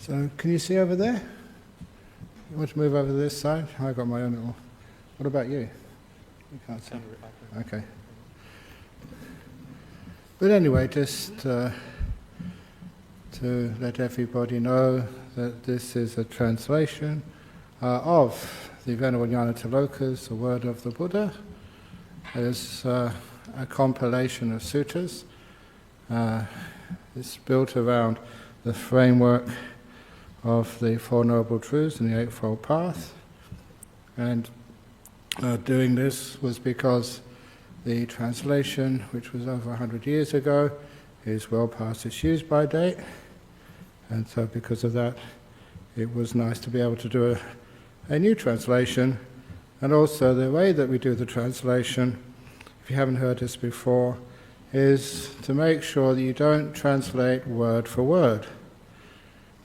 So can you see over there? You want to move over to this side? I've got my own little... What about you? You can't see. Okay. But anyway, just to let everybody know that this is a translation of the Venerable Nyanatiloka's The Word of the Buddha. It's a compilation of sutras. It's built around the framework of the Four Noble Truths and the Eightfold Path. And doing this was because the translation, which was over 100 years ago, is well past its use-by date. And so because of that, it was nice to be able to do a new translation. And also the way that we do the translation, if you haven't heard this before, is to make sure that you don't translate word for word.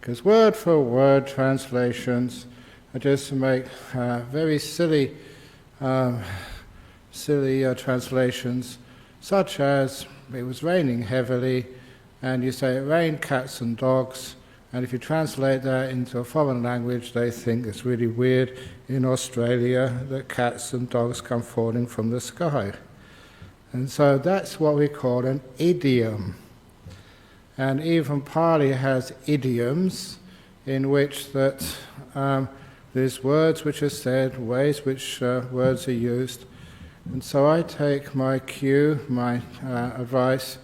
Because word for word translations are just to make very silly translations, such as it was raining heavily, and you say it rained cats and dogs, and if you translate that into a foreign language, they think it's really weird in Australia that cats and dogs come falling from the sky. And so that's what we call an idiom. And even Pali has idioms in which that there's words which are said, ways which words are used. And so I take my cue, my advice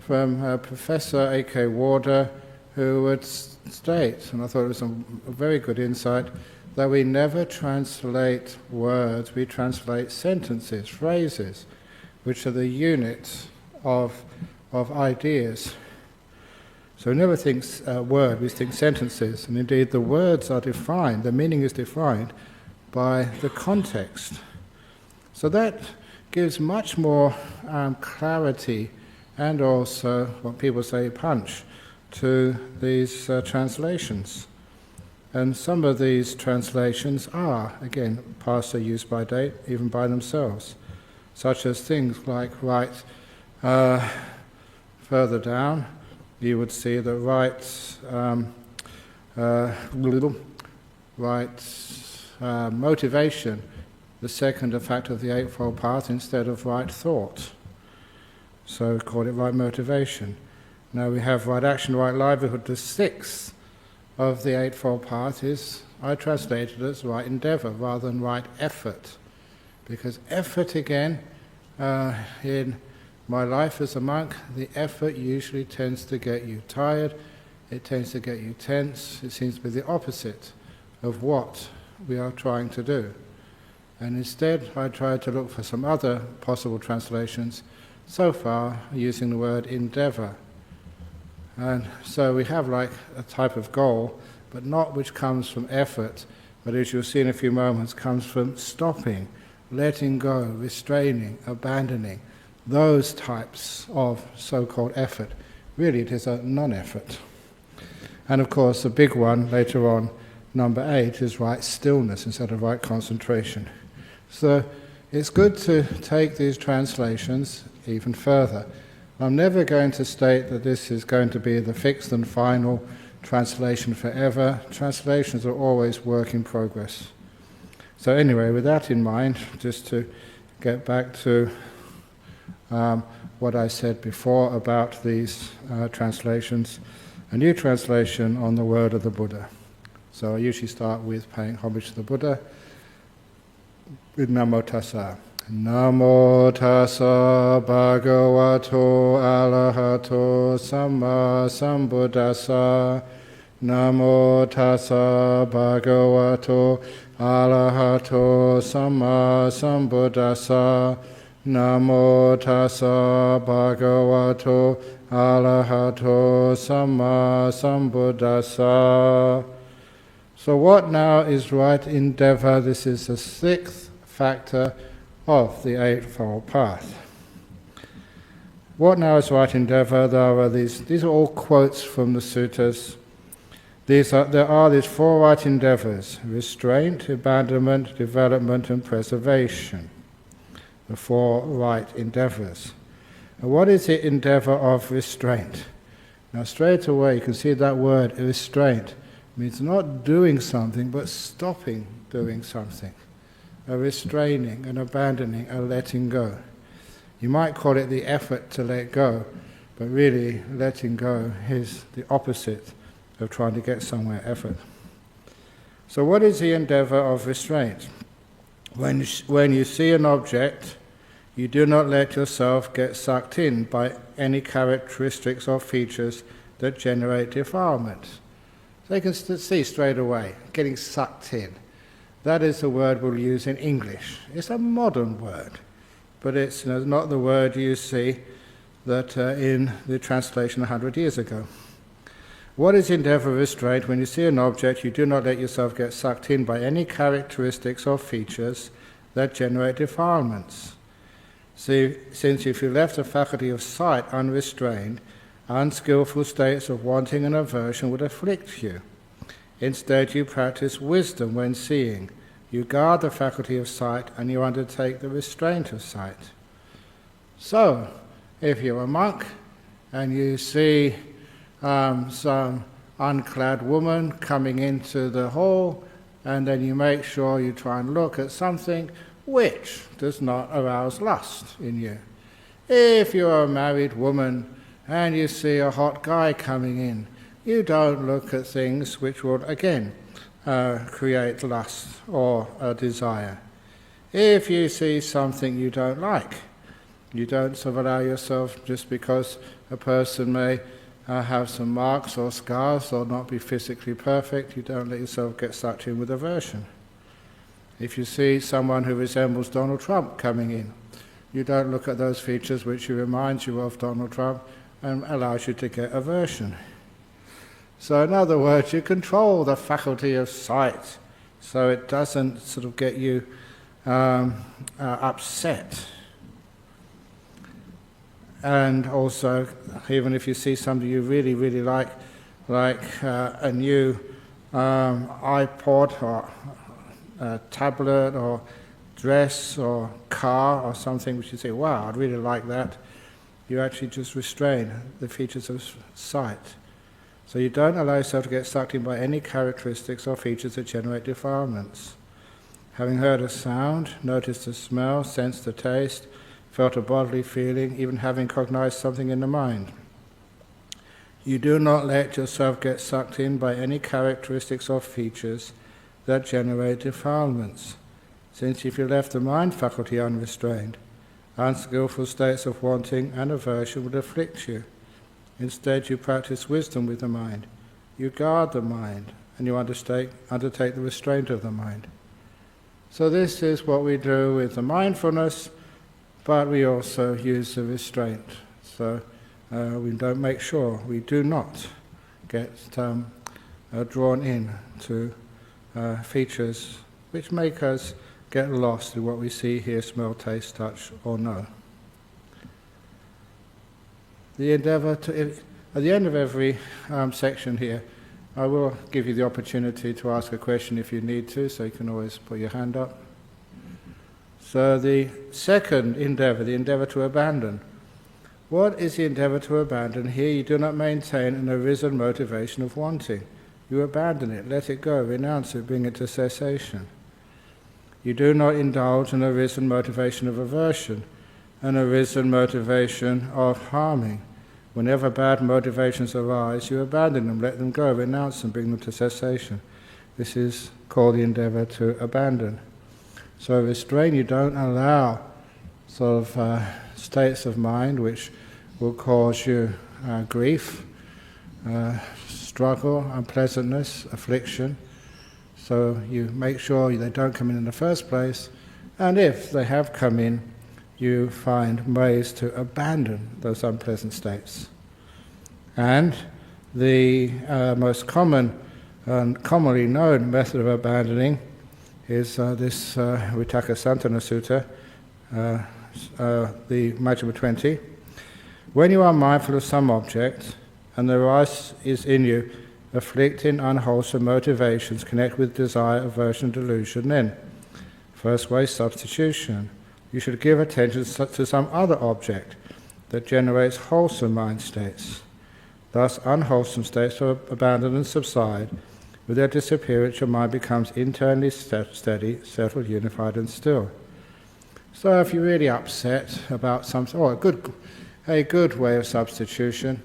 from Professor A.K. Warder, who would state, and I thought it was a very good insight, that we never translate words, we translate sentences, phrases, which are the units of ideas. So we never think word, we think sentences, and indeed the words are defined, the meaning is defined by the context. So that gives much more clarity and also, what people say, punch to these translations. And some of these translations are, again, past their use-by date, even by themselves, such as things like right further down, you would see the motivation, the second effect of the Eightfold Path, instead of right thought. So call it right motivation. Now we have right action, right livelihood. The sixth of the Eightfold Path is, I translated as right endeavour rather than right effort. Because effort, again, in my life as a monk, the effort usually tends to get you tired, it tends to get you tense, it seems to be the opposite of what we are trying to do. And instead I tried to look for some other possible translations, so far using the word endeavour. And so we have like a type of goal, but not which comes from effort, but as you'll see in a few moments, comes from stopping, letting go, restraining, abandoning, those types of so-called effort. Really it is a non-effort. And of course the big one later on, number 8, is right stillness instead of right concentration. So it's good to take these translations even further. I'm never going to state that this is going to be the fixed and final translation forever. Translations are always work in progress. So anyway, with that in mind, just to get back to what I said before about these translations, a new translation on the word of the Buddha. So I usually start with paying homage to the Buddha with Namo Tassa. Namo Tassa Bhagavato Arahato Samma Sambuddhassa. Namo Tassa Bhagavato Arahato Samma Sambuddhassa. Namo Tassa Bhagavato Arahato Samma Sambuddhassa. So what now is right endeavour? This is the 6th factor of the Eightfold Path. What now is right endeavour? There are these are all quotes from the suttas. There are these 4 right endeavours: restraint, abandonment, development and preservation. The 4 right endeavours. And what is the endeavour of restraint? Now straight away you can see that word, restraint, means not doing something, but stopping doing something, a restraining, an abandoning, a letting go. You might call it the effort to let go, but really letting go is the opposite of trying to get somewhere, effort. So what is the endeavour of restraint? When you see an object, you do not let yourself get sucked in by any characteristics or features that generate defilement. So you can see straight away, getting sucked in. That is the word we'll use in English. It's a modern word, but it's not the word you see that in the translation 100 years ago. What is endeavour of restraint? When you see an object, you do not let yourself get sucked in by any characteristics or features that generate defilements. See, since if you left the faculty of sight unrestrained, unskillful states of wanting and aversion would afflict you. Instead, you practice wisdom when seeing. You guard the faculty of sight and you undertake the restraint of sight. So, if you're a monk and you see some unclad woman coming into the hall, and then you make sure you try and look at something which does not arouse lust in you. If you're a married woman and you see a hot guy coming in, you don't look at things which would again create lust or a desire. If you see something you don't like, you don't sort of allow yourself, just because a person may have some marks or scars or not be physically perfect, you don't let yourself get sucked in with aversion. If you see someone who resembles Donald Trump coming in, you don't look at those features which reminds you of Donald Trump and allows you to get aversion. So in other words, you control the faculty of sight so it doesn't sort of get you upset. And also, even if you see something you really, really like a new iPod or a tablet or dress or car or something which you say, wow, I'd really like that, you actually just restrain the features of sight. So you don't allow yourself to get sucked in by any characteristics or features that generate defilements. Having heard a sound, noticed the smell, sensed the taste, felt a bodily feeling, even having cognized something in the mind. You do not let yourself get sucked in by any characteristics or features that generate defilements, since if you left the mind faculty unrestrained, unskillful states of wanting and aversion would afflict you. Instead, you practice wisdom with the mind. You guard the mind, and you undertake the restraint of the mind. So this is what we do with the mindfulness, but we also use the restraint. So we don't make sure we do not get drawn in to features which make us get lost in what we see, hear, smell, taste, touch, or know. The endeavour to, at the end of every section here, I will give you the opportunity to ask a question if you need to, so you can always put your hand up. So the second endeavour, the endeavour to abandon. What is the endeavour to abandon? Here you do not maintain an arisen motivation of wanting. You abandon it, let it go, renounce it, bring it to cessation. You do not indulge an arisen motivation of aversion, an arisen motivation of harming. Whenever bad motivations arise, you abandon them, let them go, renounce them, bring them to cessation. This is called the endeavour to abandon. So restrain, you don't allow sort of states of mind which will cause you grief, struggle, unpleasantness, affliction. So you make sure they don't come in the first place, and if they have come in, you find ways to abandon those unpleasant states. And the most common and commonly known method of abandoning is this Vitakka Santana Sutta, the Majjhima 20. When you are mindful of some object, and there is in you afflicting unwholesome motivations connect with desire, aversion, delusion, then, first way, substitution. You should give attention to some other object that generates wholesome mind states. Thus, unwholesome states are abandoned and subside, With their disappearance, your mind becomes internally steady, settled, unified, and still. So if you're really upset about something, a good way of substitution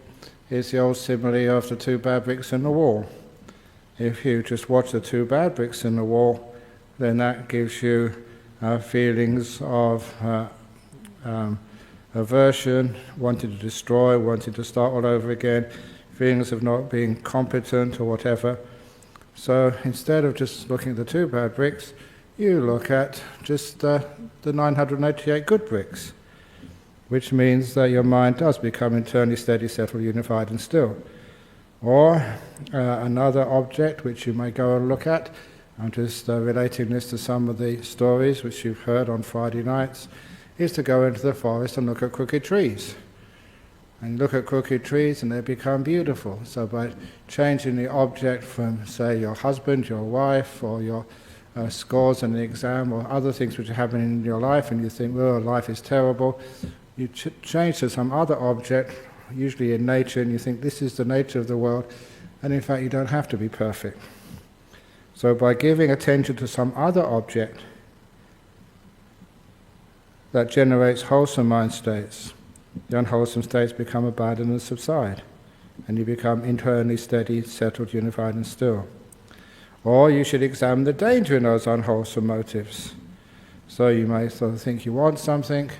is the old simile of the two bad bricks in the wall. If you just watch the two bad bricks in the wall, then that gives you feelings of aversion, wanting to destroy, wanting to start all over again, feelings of not being competent or whatever. So instead of just looking at the two bad bricks, you look at just the 988 good bricks, which means that your mind does become internally steady, settled, unified, and still. Or another object which you may go and look at, I'm just relating this to some of the stories which you've heard on Friday nights, is to go into the forest and look at crooked trees. And look at crooked trees and they become beautiful. So by changing the object from, say, your husband, your wife, or your scores in the exam, or other things which are happening in your life, and you think, well, life is terrible, you change to some other object, usually in nature, and you think this is the nature of the world, and in fact you don't have to be perfect. So by giving attention to some other object that generates wholesome mind states, the unwholesome states become abandoned and subside, and you become internally steady, settled, unified, and still. Or you should examine the danger in those unwholesome motives. So you may sort of think you want something,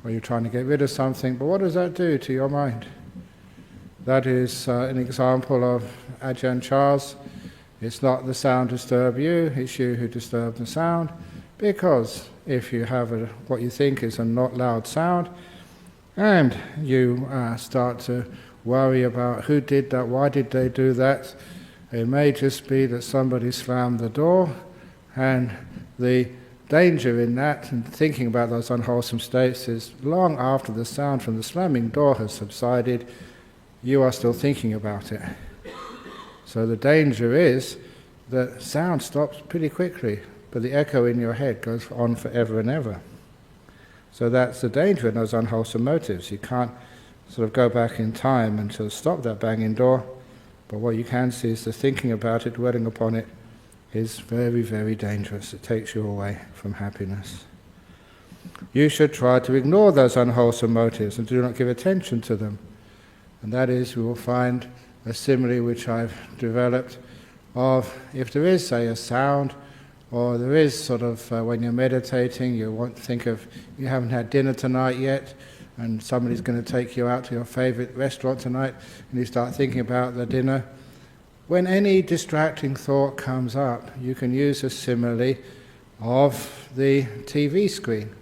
or you're trying to get rid of something, but what does that do to your mind? That is an example of Ajahn Chah's. It's not the sound disturb you, it's you who disturb the sound, because if you have what you think is a not loud sound, and you start to worry about who did that, why did they do that, it may just be that somebody slammed the door, and the danger in that and thinking about those unwholesome states is long after the sound from the slamming door has subsided, you are still thinking about it. So the danger is that sound stops pretty quickly, but the echo in your head goes on forever and ever. So that's the danger in those unwholesome motives. You can't sort of go back in time and sort of stop that banging door, but what you can see is the thinking about it, dwelling upon it, is very, very dangerous. It takes you away from happiness. You should try to ignore those unwholesome motives and do not give attention to them. And that is, we will find a simile which I've developed of if there is, say, a sound, or there is sort of, when you're meditating, you want to think of, you haven't had dinner tonight yet, and somebody's going to take you out to your favourite restaurant tonight, and you start thinking about the dinner. When any distracting thought comes up, you can use a simile of the TV screen.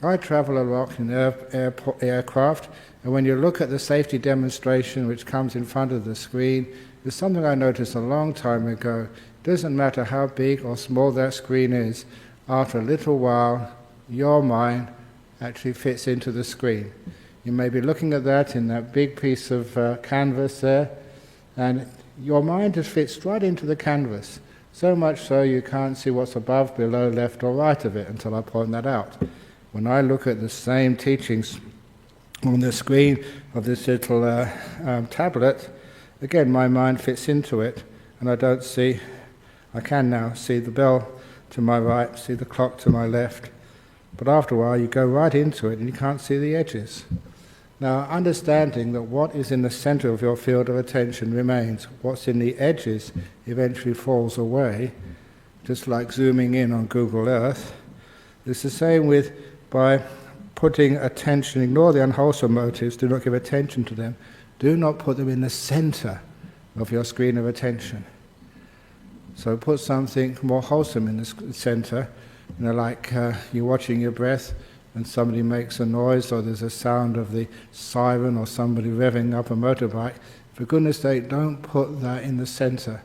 I travel a lot in aircraft, and when you look at the safety demonstration which comes in front of the screen, there's something I noticed a long time ago. It doesn't matter how big or small that screen is, after a little while, your mind actually fits into the screen. You may be looking at that in that big piece of canvas there, and your mind just fits right into the canvas, so much so you can't see what's above, below, left or right of it until I point that out. When I look at the same teachings on the screen of this little tablet, again my mind fits into it, and I can now see the bell to my right, see the clock to my left, but after a while you go right into it and you can't see the edges. Now, understanding that what is in the center of your field of attention remains, what's in the edges eventually falls away, just like zooming in on Google Earth. It's the same with by putting attention, ignore the unwholesome motives, do not give attention to them, do not put them in the center of your screen of attention. So put something more wholesome in the center, like you're watching your breath, and somebody makes a noise, or there's a sound of the siren, or somebody revving up a motorbike. For goodness sake, don't put that in the center.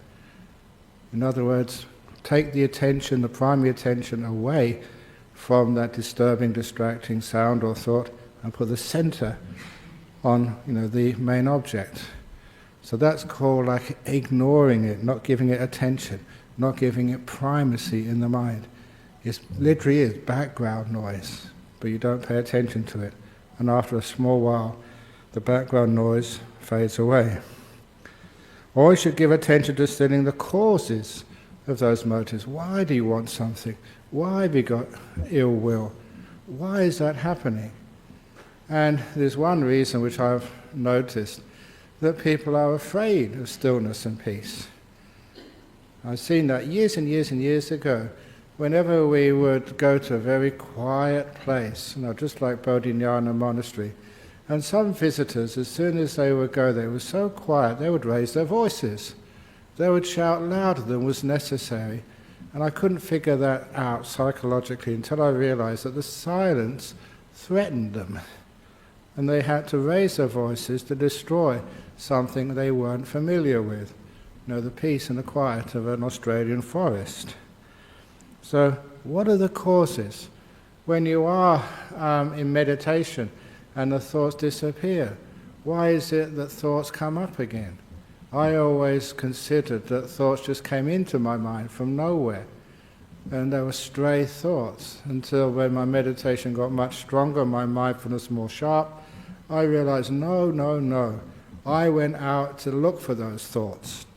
In other words, take the attention, the primary attention, away from that disturbing, distracting sound or thought, and put the center on, the main object. So that's called like ignoring it, not giving it attention, not giving it primacy in the mind. It literally is background noise, but you don't pay attention to it. And after a small while, the background noise fades away. Or you should give attention to studying the causes of those motives. Why do you want something? Why have you got ill will? Why is that happening? And there's one reason which I've noticed, that people are afraid of stillness and peace. I've seen that years and years and years ago. Whenever we would go to a very quiet place, just like Bodhinyana Monastery, and some visitors, as soon as they would go there, it was so quiet, they would raise their voices. They would shout louder than was necessary. And I couldn't figure that out psychologically until I realized that the silence threatened them. And they had to raise their voices to destroy something they weren't familiar with. The peace and the quiet of an Australian forest. So, what are the causes? When you are in meditation and the thoughts disappear, why is it that thoughts come up again? I always considered that thoughts just came into my mind from nowhere, and they were stray thoughts, until when my meditation got much stronger, my mindfulness more sharp, I realized, no. I went out to look for those thoughts,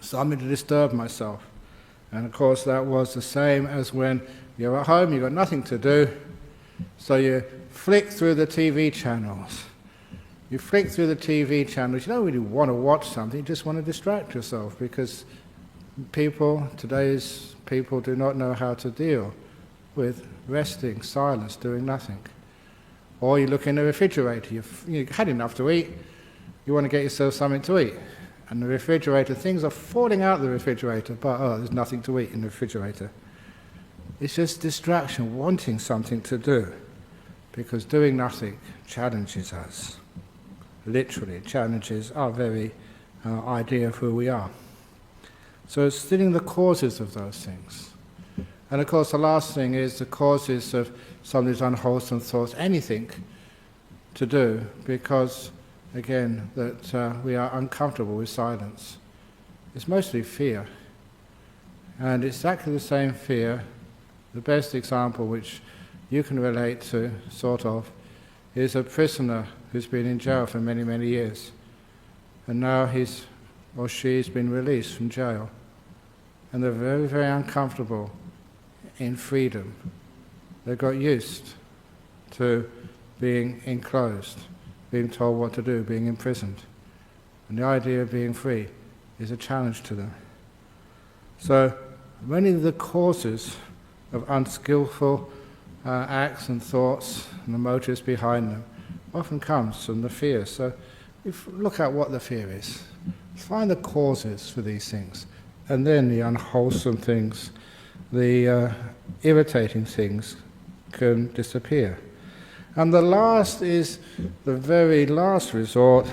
something to disturb myself. And of course that was the same as when you're at home, you've got nothing to do, so you flick through the TV channels. You flick through the TV channels, you don't really want to watch something, you just want to distract yourself, because today's people do not know how to deal with resting, silence, doing nothing. Or you look in the refrigerator, you've had enough to eat, you want to get yourself something to eat. And the refrigerator, things are falling out of the refrigerator, but there's nothing to eat in the refrigerator. It's just distraction, wanting something to do, because doing nothing challenges us. Literally, it challenges our very idea of who we are. So it's studying the causes of those things. And of course the last thing is the causes of some of these unwholesome thoughts, anything to do, because again, that we are uncomfortable with silence. It's mostly fear. And it's exactly the same fear. The best example which you can relate to, sort of, is a prisoner who's been in jail for many, many years. And now he's or she's been released from jail. And they're very, very uncomfortable in freedom. They've got used to being enclosed, being told what to do, being imprisoned. And the idea of being free is a challenge to them. So many of the causes of unskillful acts and thoughts and the motives behind them often comes from the fear. So look at what the fear is. Find the causes for these things. And then the unwholesome things, the irritating things can disappear. And the last is, the very last resort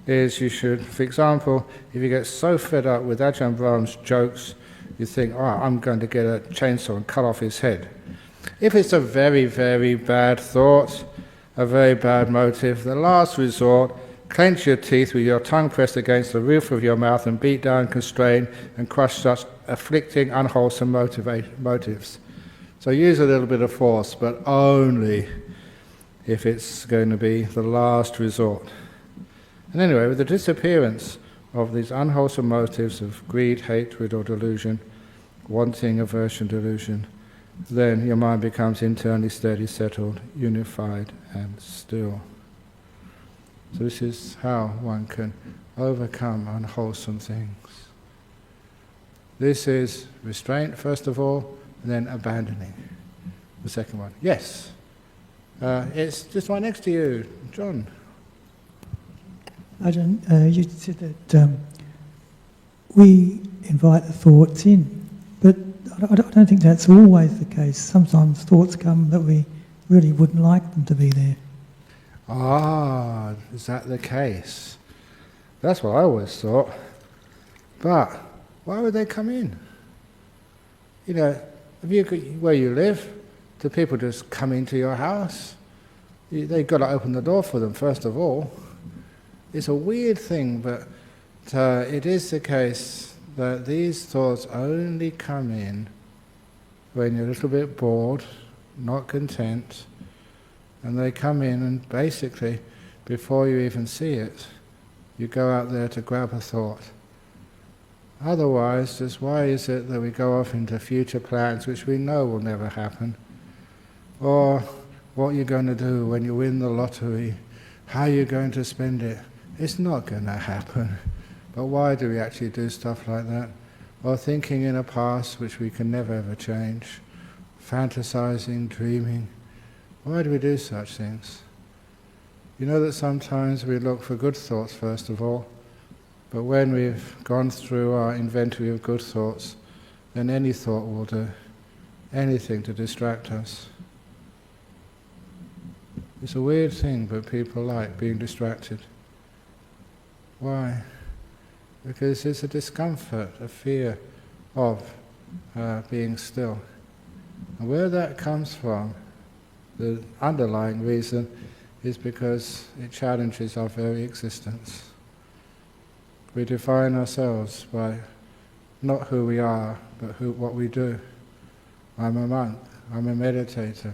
is you should, for example, if you get so fed up with Ajahn Brahm's jokes, you think, I'm going to get a chainsaw and cut off his head. If it's a very, very bad thought, a very bad motive, the last resort, clench your teeth with your tongue pressed against the roof of your mouth and beat down, constrain, and crush such afflicting, unwholesome motives. So use a little bit of force, but only if it's going to be the last resort. And anyway, with the disappearance of these unwholesome motives of greed, hatred or delusion, wanting, aversion, delusion, then your mind becomes internally steady, settled, unified and still. So this is how one can overcome unwholesome things. This is restraint, first of all, and then abandoning, the second one. Yes? It's just right next to you, John. Ajahn, you said that we invite the thoughts in, but I don't think that's always the case. Sometimes thoughts come that we really wouldn't like them to be there. Ah, is that the case? That's what I always thought. But why would they come in? You know, where you live, do people just come into your house? They've got to open the door for them, first of all. It's a weird thing, but it is the case that these thoughts only come in when you're a little bit bored, not content, and they come in and basically, before you even see it, you go out there to grab a thought. Otherwise, just why is it that we go off into future plans which we know will never happen? Or what you're going to do when you win the lottery, how you're going to spend it. It's not going to happen. But why do we actually do stuff like that? Or thinking in a past which we can never ever change, fantasizing, dreaming. Why do we do such things? You know that sometimes we look for good thoughts first of all, but when we've gone through our inventory of good thoughts, then any thought will do, anything to distract us. It's a weird thing, but people like being distracted. Why? Because it's a discomfort, a fear of being still. And where that comes from, the underlying reason is because it challenges our very existence. We define ourselves by not who we are, but what we do. I'm a monk, I'm a meditator,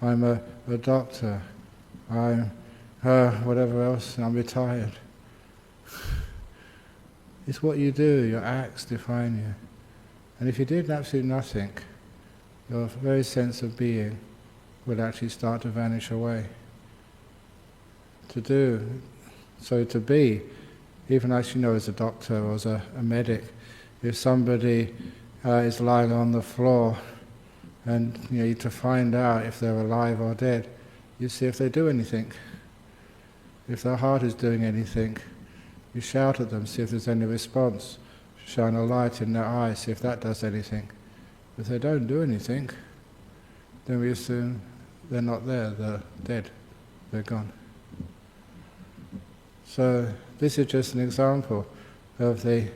I'm a doctor, I'm whatever else, I'm retired. It's what you do, your acts define you. And if you did absolutely nothing, your very sense of being would actually start to vanish away. To be, even as you know as a doctor or as a medic, if somebody is lying on the floor and you need to find out if they're alive or dead, you see if they do anything. If their heart is doing anything, you shout at them, see if there's any response. Shine a light in their eyes, see if that does anything. If they don't do anything, then we assume they're not there, they're dead, they're gone. So this is just an example of the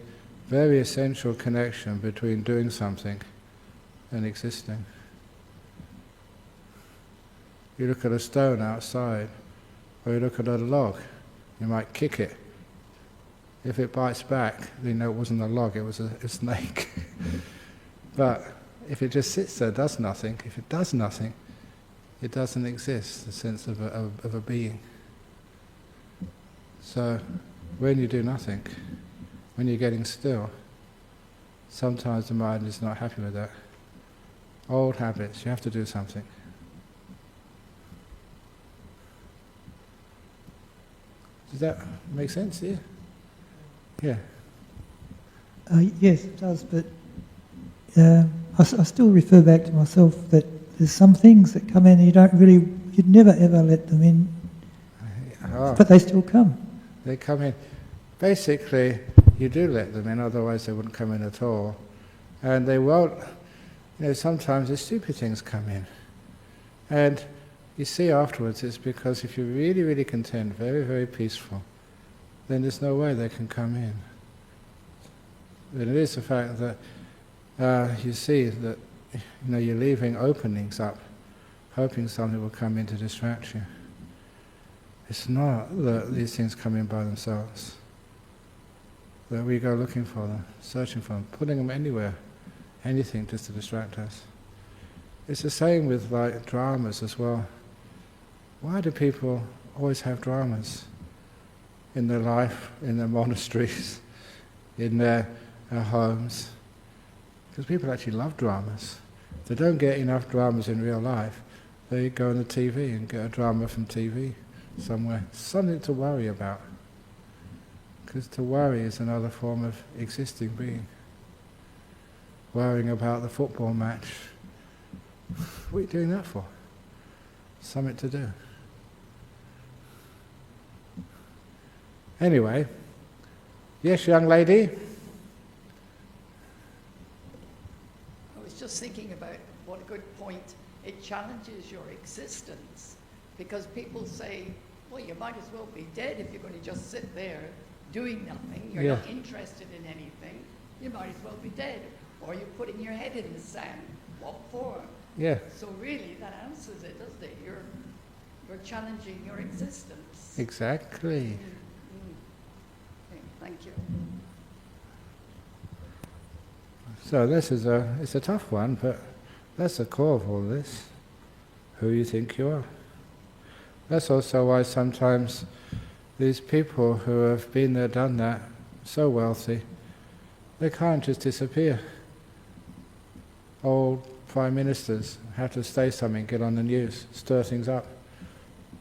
very essential connection between doing something and existing. You look at a stone outside, or you look at a log, you might kick it. If it bites back, you know it wasn't a log, it was a snake. But if it just sits there, does nothing, if it does nothing, it doesn't exist, the sense of a being. So when you do nothing, when you're getting still, sometimes the mind is not happy with that. Old habits, you have to do something. Does that make sense to you? Yeah. Yes, it does, but I still refer back to myself that there's some things that come in you'd never ever let them in, but they still come. They come in. Basically, you do let them in, otherwise they wouldn't come in at all. And they won't, sometimes the stupid things come in. And you see afterwards it's because if you're really, really content, very, very peaceful, then there's no way they can come in. But it is the fact that you see that you're leaving openings up, hoping something will come in to distract you. It's not that these things come in by themselves. That we go looking for them, searching for them, putting them anywhere, anything just to distract us. It's the same with like dramas as well. Why do people always have dramas in their life, in their monasteries, in their homes? Because people actually love dramas. If they don't get enough dramas in real life, they go on the TV and get a drama from TV somewhere. Something to worry about. Because to worry is another form of existing being. Worrying about the football match. What are you doing that for? Something to do. Anyway, yes, young lady? I was just thinking about what a good point. It challenges your existence, because people say, well, you might as well be dead if you're going to just sit there doing nothing. You're not interested in anything. You might as well be dead. Or you're putting your head in the sand. What for? Yeah. So really, that answers it, doesn't it? You're challenging your existence. Exactly. Okay, thank you. So this is it's a tough one, but that's the core of all this. Who you think you are. That's also why sometimes these people who have been there, done that, so wealthy, they can't just disappear. Old prime ministers have to say something, get on the news, stir things up.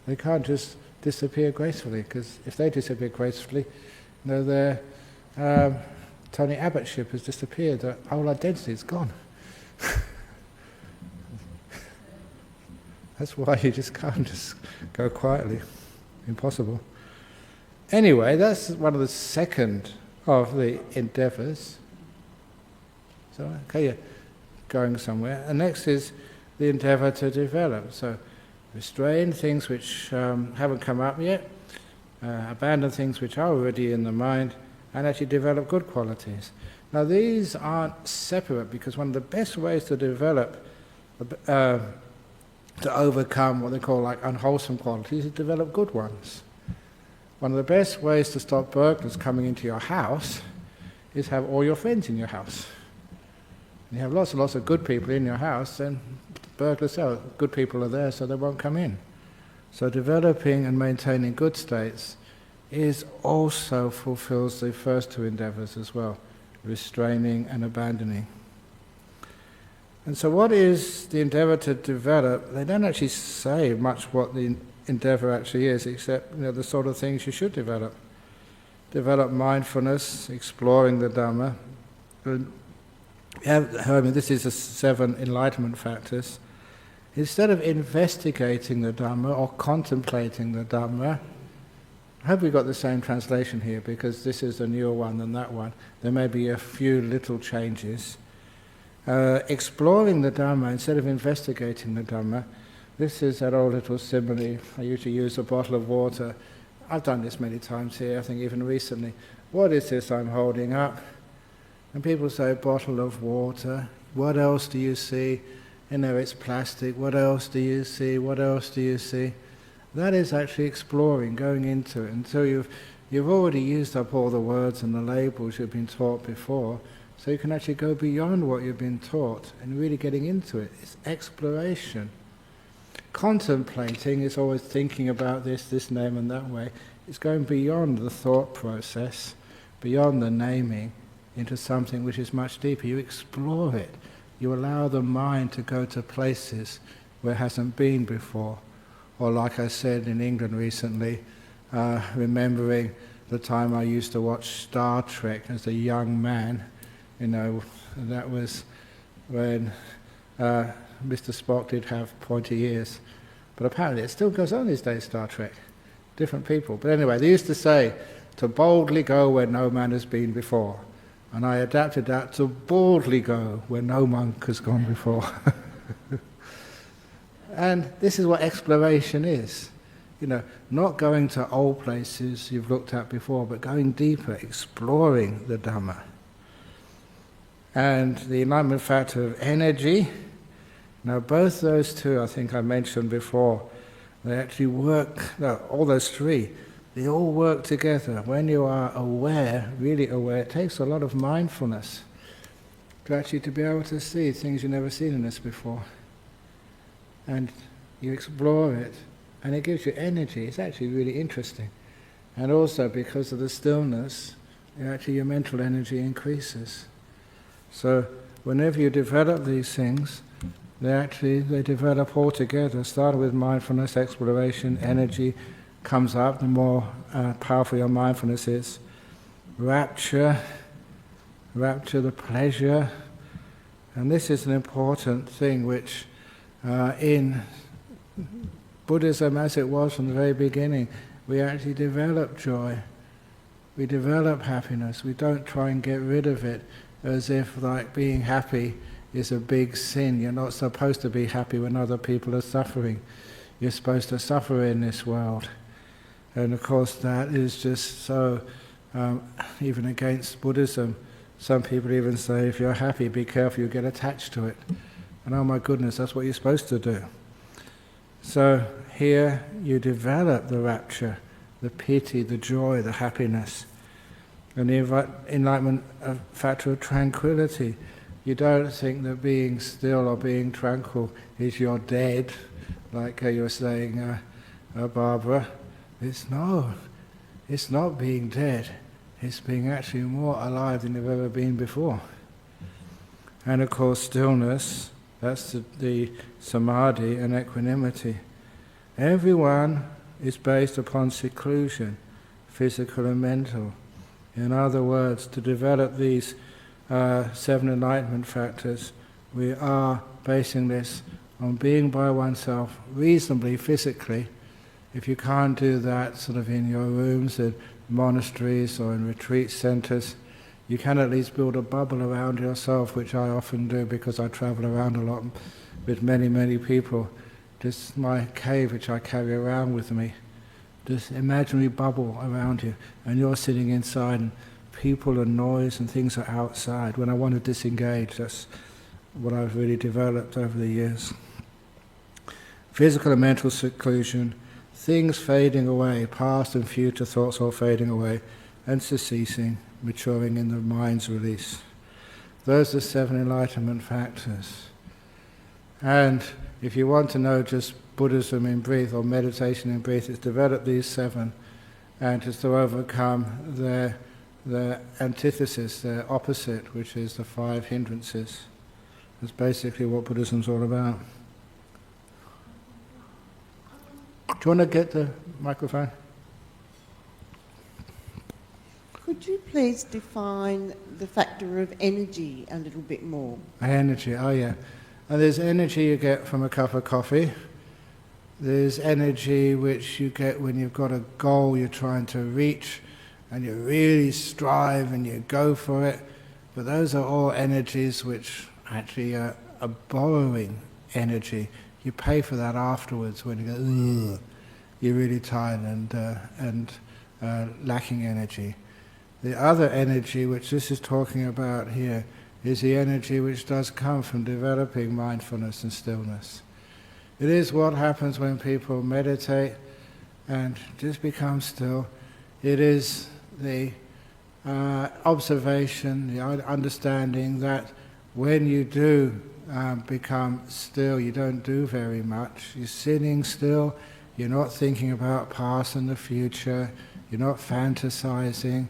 They can't just disappear gracefully, because if they disappear gracefully, you know, their Tony Abbottship has disappeared, their whole identity is gone. That's why you just can't just go quietly. Impossible. Anyway, that's one of the second of the endeavours. So, okay, you're going somewhere. And next is the endeavour to develop. So, restrain things which haven't come up yet, abandon things which are already in the mind, and actually develop good qualities. Now, these aren't separate, because one of the best ways to develop, to overcome what they call like unwholesome qualities, is to develop good ones. One of the best ways to stop burglars coming into your house is have all your friends in your house. You have lots and lots of good people in your house, then burglars say, good people are there, so they won't come in. So developing and maintaining good states is also fulfills the first two endeavours as well, restraining and abandoning. And so what is the endeavour to develop? They don't actually say much what the endeavour actually is, except, you know, the sort of things you should develop. Develop mindfulness, exploring the Dhamma. This is the 7 enlightenment factors. Instead of investigating the Dhamma or contemplating the Dhamma, I hope we got the same translation here, because this is a newer one than that one. There may be a few little changes. Exploring the Dhamma instead of investigating the Dhamma. This is that old little simile. I usually use a bottle of water. I've done this many times here, I think even recently. What is this I'm holding up? And people say, bottle of water. What else do you see? You know, it's plastic. What else do you see? What else do you see? That is actually exploring, going into it. Until you've already used up all the words and the labels you've been taught before, so you can actually go beyond what you've been taught and really getting into it. It's exploration. Contemplating is always thinking about this name and that way. It's going beyond the thought process, beyond the naming, into something which is much deeper. You explore it. You allow the mind to go to places where it hasn't been before. Or like I said in England recently, remembering the time I used to watch Star Trek as a young man, you know, and that was when Mr. Spock did have pointy ears. But apparently it still goes on these days, Star Trek. Different people. But anyway, they used to say, to boldly go where no man has been before. And I adapted that to boldly go where no monk has gone before. And this is what exploration is. You know, not going to old places you've looked at before, but going deeper, exploring the Dhamma. And the enlightenment factor of energy. Now both those two, I think I mentioned before, they actually work, no, all those three, they all work together. When you are aware, really aware, it takes a lot of mindfulness to be able to see things you've never seen in this before. And you explore it, and it gives you energy. It's actually really interesting. And also because of the stillness, actually your mental energy increases. So whenever you develop these things, they develop all together, starting with mindfulness, exploration, energy comes up, the more powerful your mindfulness is. Rapture, the pleasure. And this is an important thing which in Buddhism, as it was from the very beginning, we actually develop joy. We develop happiness. We don't try and get rid of it as if like being happy is a big sin. You're not supposed to be happy when other people are suffering. You're supposed to suffer in this world. And of course that is just so, even against Buddhism, some people even say if you're happy, be careful you get attached to it. And oh my goodness, that's what you're supposed to do. So here you develop the rapture, the pity, the joy, the happiness. And the enlightenment factor of tranquility. You don't think that being still or being tranquil is you're dead, like you were saying, Barbara. It's no. it's not being dead, it's being actually more alive than you've ever been before. And of course stillness, that's the samadhi and equanimity. Everyone is based upon seclusion, physical and mental. In other words, to develop these 7 enlightenment factors, we are basing this on being by oneself reasonably physically. If you can't do that sort of in your rooms, in monasteries or in retreat centres, you can at least build a bubble around yourself, which I often do because I travel around a lot with many, many people. Just my cave, which I carry around with me. This imaginary bubble around you, and you're sitting inside, and people and noise and things are outside. When I want to disengage, that's what I've really developed over the years. Physical and mental seclusion, things fading away, past and future thoughts all fading away, and ceasing, maturing in the mind's release. Those are 7 enlightenment factors. And if you want to know just Buddhism in brief or meditation in brief, it's develop these 7 and just to overcome their antithesis, their opposite, which is the 5 hindrances. That's basically what Buddhism's all about. Do you want to get the microphone? Could you please define the factor of energy a little bit more? Energy, oh yeah. And there's energy you get from a cup of coffee. There's energy which you get when you've got a goal you're trying to reach and you really strive and you go for it. But those are all energies which actually are borrowing energy. You pay for that afterwards when you go, ugh, you're really tired and lacking energy. The other energy, which this is talking about here, is the energy which does come from developing mindfulness and stillness. It is what happens when people meditate and just become still. It is the observation, the understanding that when you do become still, you don't do very much. You're sitting still, you're not thinking about past and the future, you're not fantasizing,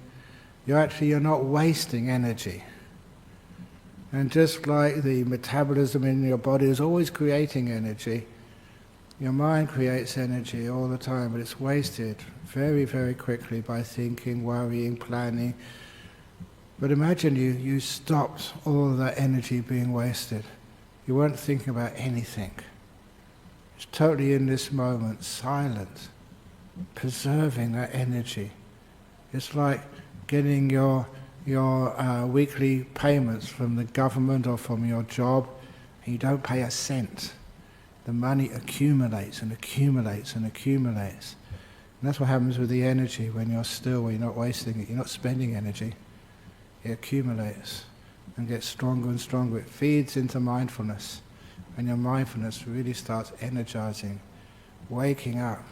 you're not wasting energy. And just like the metabolism in your body is always creating energy, your mind creates energy all the time, but it's wasted very, very quickly by thinking, worrying, planning. But imagine you stopped all of that energy being wasted. You weren't thinking about anything. It's totally in this moment, silent, preserving that energy. It's like getting your weekly payments from the government or from your job, and you don't pay a cent. The money accumulates and accumulates and accumulates. And that's what happens with the energy when you're still, when you're not wasting it, you're not spending energy. It accumulates and gets stronger and stronger. It feeds into mindfulness, and your mindfulness really starts energizing, waking up.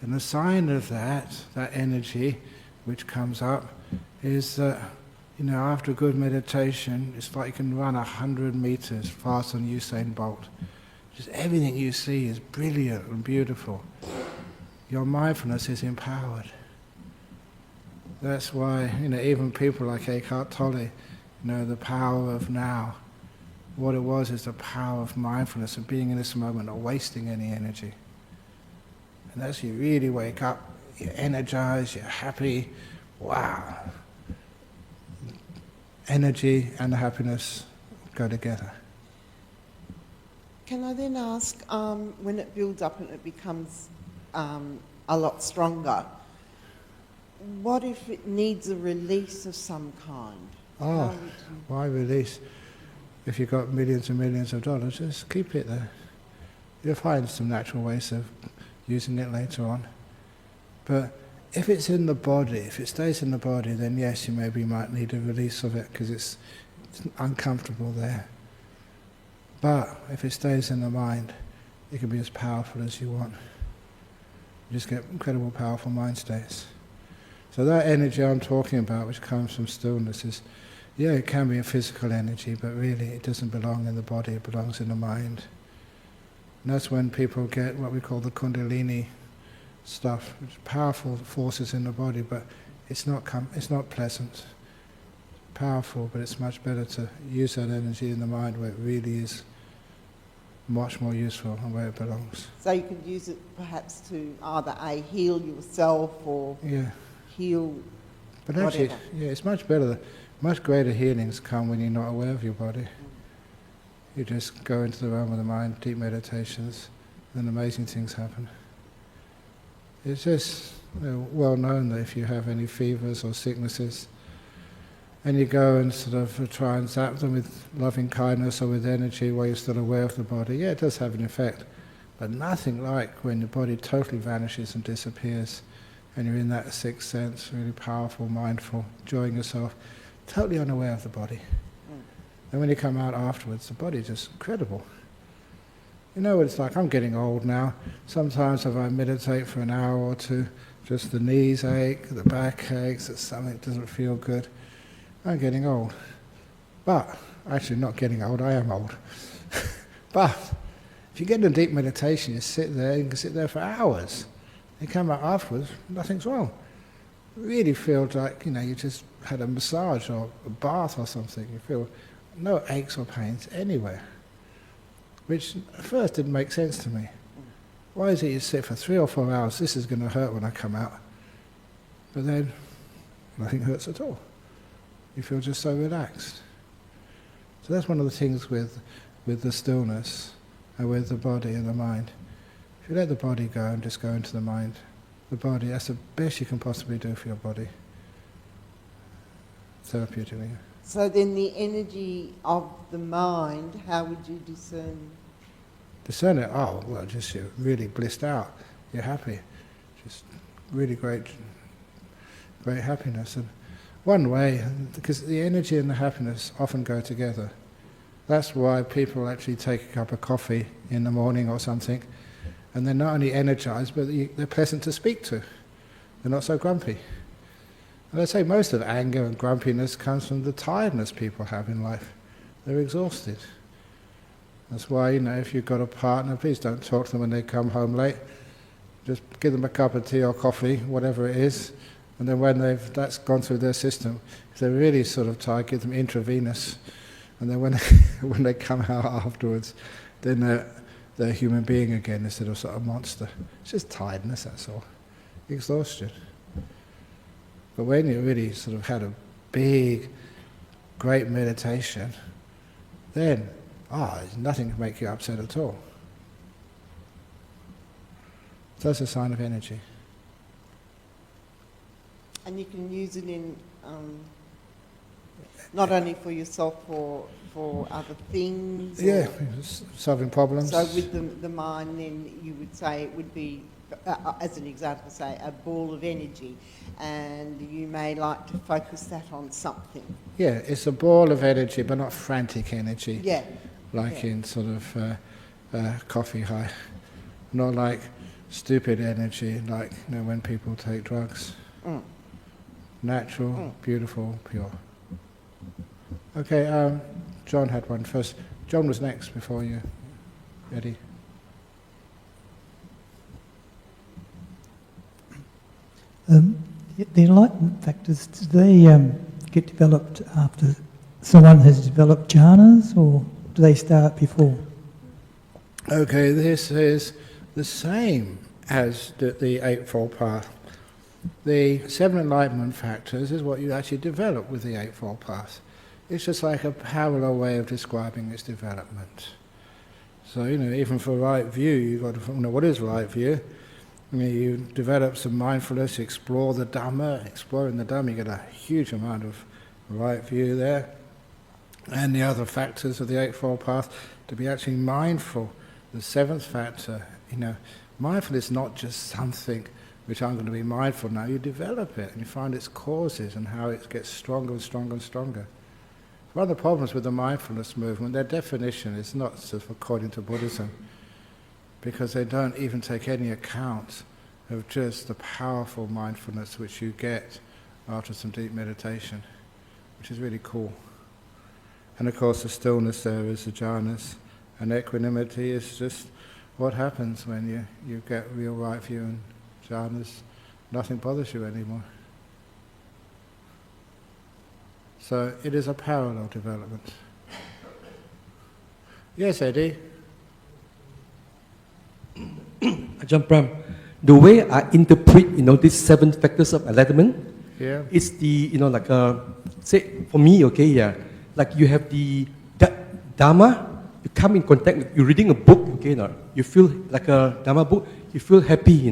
And the sign of that energy which comes up, is that, after a good meditation, it's like you can run 100 meters faster than Usain Bolt. Just everything you see is brilliant and beautiful. Your mindfulness is empowered. That's why, even people like Eckhart Tolle, the power of now. What it was is the power of mindfulness, of being in this moment, not wasting any energy. And as you really wake up, you're energized, you're happy. Wow. Energy and happiness go together. Can I then ask, when it builds up and it becomes a lot stronger, what if it needs a release of some kind? Oh, why release? If you've got millions and millions of dollars, just keep it there. You'll find some natural ways of using it later on. But if it's in the body, if it stays in the body, then yes, you maybe might need a release of it because it's uncomfortable there. But if it stays in the mind, it can be as powerful as you want. You just get incredible powerful mind states. So that energy I'm talking about, which comes from stillness, is, it can be a physical energy, but really it doesn't belong in the body, it belongs in the mind. And that's when people get what we call the Kundalini stuff, powerful forces in the body, but it's not pleasant. Powerful, but it's much better to use that energy in the mind where it really is much more useful and where it belongs. So you could use it perhaps to either heal yourself or heal. But actually, it's much better. Much greater healings come when you're not aware of your body. You just go into the realm of the mind, deep meditations, and amazing things happen. It's just well known that if you have any fevers or sicknesses, and you go and sort of try and zap them with loving kindness or with energy while you're still aware of the body, it does have an effect. But nothing like when the body totally vanishes and disappears, and you're in that sixth sense, really powerful, mindful, enjoying yourself, totally unaware of the body. And when you come out afterwards, the body is just incredible. You know what it's like? I'm getting old now. Sometimes if I meditate for an hour or two, just the knees ache, the back aches, something doesn't feel good. I'm getting old. But, actually not getting old, I am old. But, if you get into deep meditation, you can sit there for hours. You come out afterwards, nothing's wrong. You really feel like, you just had a massage or a bath or something. You feel no aches or pains anywhere. Which at first didn't make sense to me. Why is it you sit for 3 or 4 hours, this is going to hurt when I come out. But then, nothing hurts at all. You feel just so relaxed. So that's one of the things with the stillness and with the body and the mind. If you let the body go and just go into the mind, the body, that's the best you can possibly do for your body. Therapeutically. So then the energy of the mind, how would you discern? Discern it? Oh, well, just you're really blissed out. You're happy. Just really great happiness. And one way, because the energy and the happiness often go together. That's why people actually take a cup of coffee in the morning or something, and they're not only energized, but they're pleasant to speak to. They're not so grumpy. And I say most of anger and grumpiness comes from the tiredness people have in life. They're exhausted. That's why, if you've got a partner, please don't talk to them when they come home late. Just give them a cup of tea or coffee, whatever it is, and then when that's gone through their system, if they're really sort of tired, give them intravenous. And then when they come out afterwards, then they're a human being again instead of sort of a monster. It's just tiredness, that's all. Exhaustion. But when you really sort of had a big, great meditation, then, nothing can make you upset at all. So that's a sign of energy. And you can use it in, not only for yourself, for other things? Yeah, solving problems. So with the mind, then you would say it would be, as an example, say a ball of energy, and you may like to focus that on something. Yeah, it's a ball of energy, but not frantic energy. Yeah. Like in sort of coffee high. Not like stupid energy, like when people take drugs. Natural, beautiful, pure. Okay, John had one first. John was next before you, Eddie. The enlightenment factors, do they get developed after someone has developed jhanas, or do they start before? Okay, this is the same as the Eightfold Path. The 7 enlightenment factors is what you actually develop with the Eightfold Path. It's just like a parallel way of describing its development. So, even for right view, you've got to know what is right view. You develop some mindfulness, explore the Dhamma. Exploring the Dhamma, you get a huge amount of right view there. And the other factors of the Eightfold Path, to be actually mindful. The 7th factor, mindfulness is not just something which I'm going to be mindful now. You develop it and you find its causes and how it gets stronger and stronger and stronger. One of the problems with the mindfulness movement, their definition is not sort of according to Buddhism, because they don't even take any account of just the powerful mindfulness which you get after some deep meditation, which is really cool. And of course the stillness there is the jhanas, and equanimity is just what happens when you get real right view and jhanas, nothing bothers you anymore. So it is a parallel development. Yes, Eddie? Ajahn Brahm, the way I interpret, these 7 factors of enlightenment, Yeah. it's the, like, say, for me, okay, yeah, like you have the Dharma, you come in contact with, you're reading a book, okay, you feel like a Dharma book, you feel happy,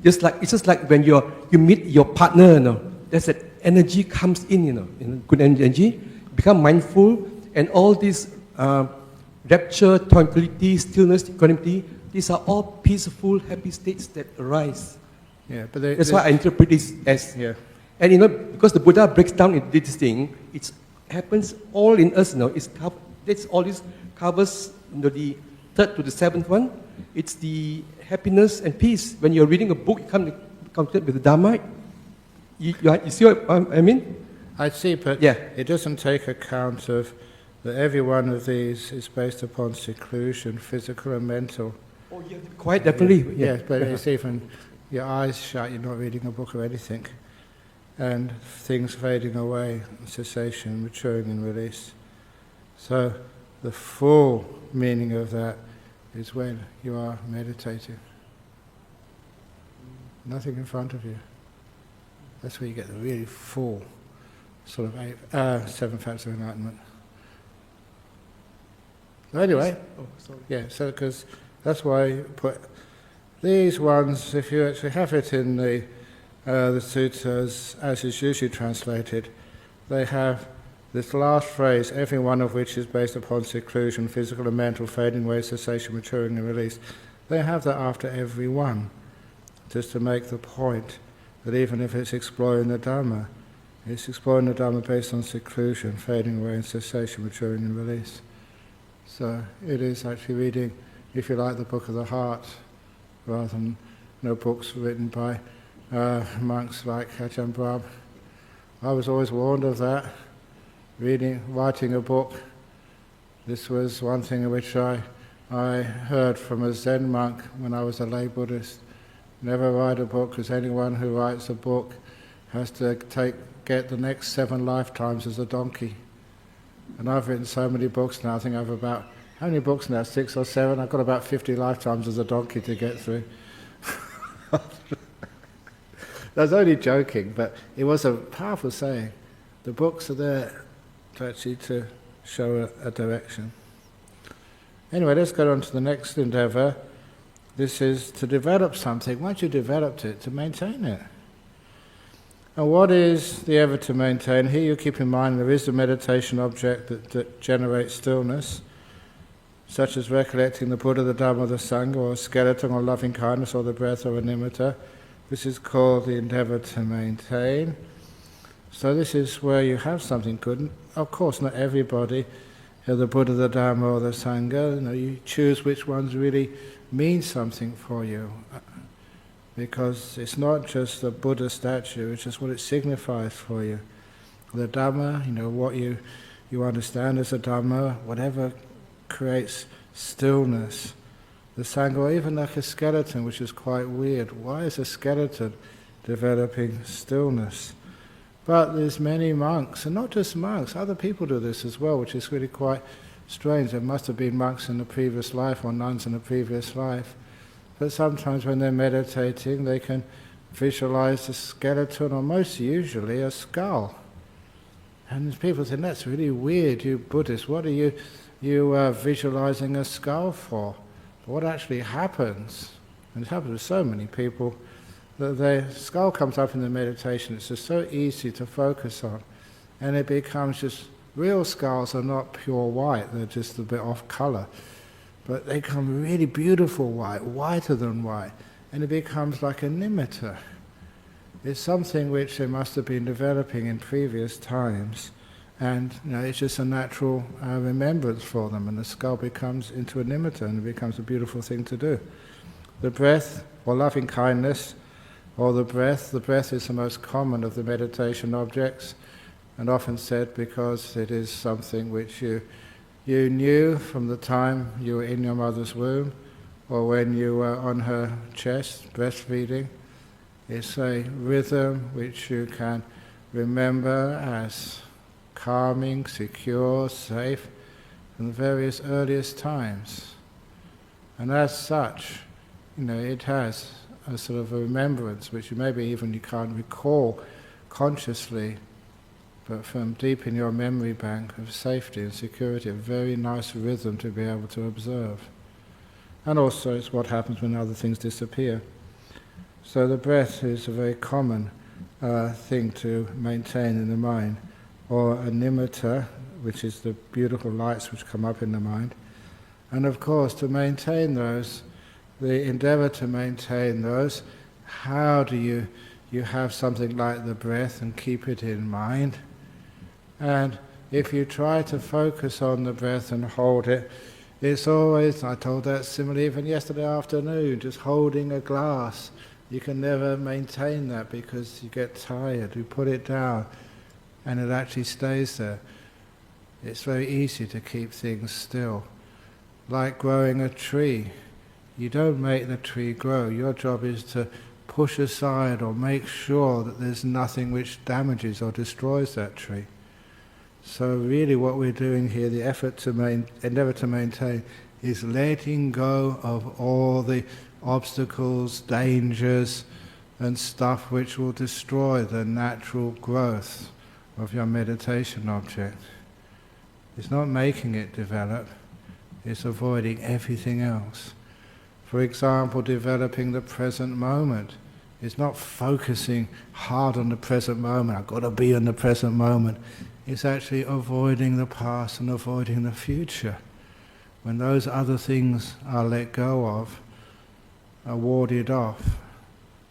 It's just like when you meet your partner, there's that energy comes in, good energy, become mindful, and all these rapture, tranquility, stillness, equanimity, these are all peaceful, happy states that arise. Yeah, but That's why I interpret this as, yeah. and because the Buddha breaks down into this thing, it happens all in us, that's all this covers, the 3rd to the 7th one. It's the happiness and peace. When you're reading a book, you come in contact with the Dharma. You see what I mean? I see, but Yeah. it doesn't take account of that every one of these is based upon seclusion, physical and mental. Oh, yeah, quite definitely. Yes, but it's even your eyes shut, you're not reading a book or anything. And things fading away, cessation, maturing and release. So the full meaning of that is when you are meditating. Nothing in front of you. That's where you get the really full sort of 7 factors of enlightenment. So anyway, Oh, sorry. yeah, so because that's why you put these ones, if you actually have it in the suttas, as is usually translated, they have this last phrase, every one of which is based upon seclusion, physical and mental, fading away, cessation, maturing and release. They have that after every one, just to make the point that even if it's exploring the Dhamma, it's exploring the Dhamma based on seclusion, fading away and cessation, maturing and release. So it is actually reading, if you like, the book of the heart, rather than books written by monks like Ajahn Brahm. I was always warned of that, writing a book. This was one thing in which I heard from a Zen monk when I was a lay Buddhist. Never write a book, because anyone who writes a book has to get the next 7 lifetimes as a donkey. And I've written so many books now, I think I've about, how many books now, 6 or 7? I've got about 50 lifetimes as a donkey to get through. I was only joking, but it was a powerful saying. The books are there to show a direction. Anyway, let's go on to the next endeavour. This is to develop something. Once you've developed it, to maintain it. And what is the effort to maintain? Here you keep in mind there is a meditation object that generates stillness, such as recollecting the Buddha, the Dhamma, the Sangha, or a skeleton, or loving kindness, or the breath, or a nimitta. This is called the endeavour to maintain. So this is where you have something good. And of course, not everybody, the Buddha, the Dhamma, or the Sangha, you choose which ones really mean something for you. Because it's not just the Buddha statue, it's just what it signifies for you. The Dhamma, what you understand as a Dhamma, whatever creates stillness. The Sangha, or even like a skeleton, which is quite weird. Why is a skeleton developing stillness? But there's many monks, and not just monks, other people do this as well, which is really quite strange. There must have been monks in the previous life, or nuns in the previous life. But sometimes when they're meditating, they can visualize a skeleton, or most usually a skull. And people think, that's really weird, you Buddhists, what are you visualizing a skull for? But what actually happens, and it happens with so many people, that the skull comes up in the meditation, it's just so easy to focus on. And it becomes just, real skulls are not pure white, they're just a bit off colour. But they become really beautiful white, whiter than white, and it becomes like a nimitta. It's something which they must have been developing in previous times, and it's just a natural remembrance for them, and the skull becomes into a nimitta, and it becomes a beautiful thing to do. The breath, or loving kindness, or the breath is the most common of the meditation objects, and often said because it is something which you knew from the time you were in your mother's womb, or when you were on her chest, breastfeeding, It's a rhythm which you can remember as calming, secure, safe from the various earliest times. And as such, it has a sort of a remembrance which you can't recall consciously, but from deep in your memory bank of safety and security, a very nice rhythm to be able to observe. And also it's what happens when other things disappear. So the breath is a very common thing to maintain in the mind, or a nimitta, which is the beautiful lights which come up in the mind. And of course, to maintain those, the endeavor to maintain those, how do you have something like the breath and keep it in mind? And if you try to focus on the breath and hold it, it's always, I told that simile even yesterday afternoon, just holding a glass. You can never maintain that because you get tired. You put it down and it actually stays there. It's very easy to keep things still. Like growing a tree. You don't make the tree grow. Your job is to push aside or make sure that there's nothing which damages or destroys that tree. So really what we're doing here, the endeavor to maintain, is letting go of all the obstacles, dangers, and stuff which will destroy the natural growth of your meditation object. It's not making it develop, it's avoiding everything else. For example, developing the present moment. It's not focusing hard on the present moment, I've got to be in the present moment. It's actually avoiding the past and avoiding the future. When those other things are let go of, are warded off,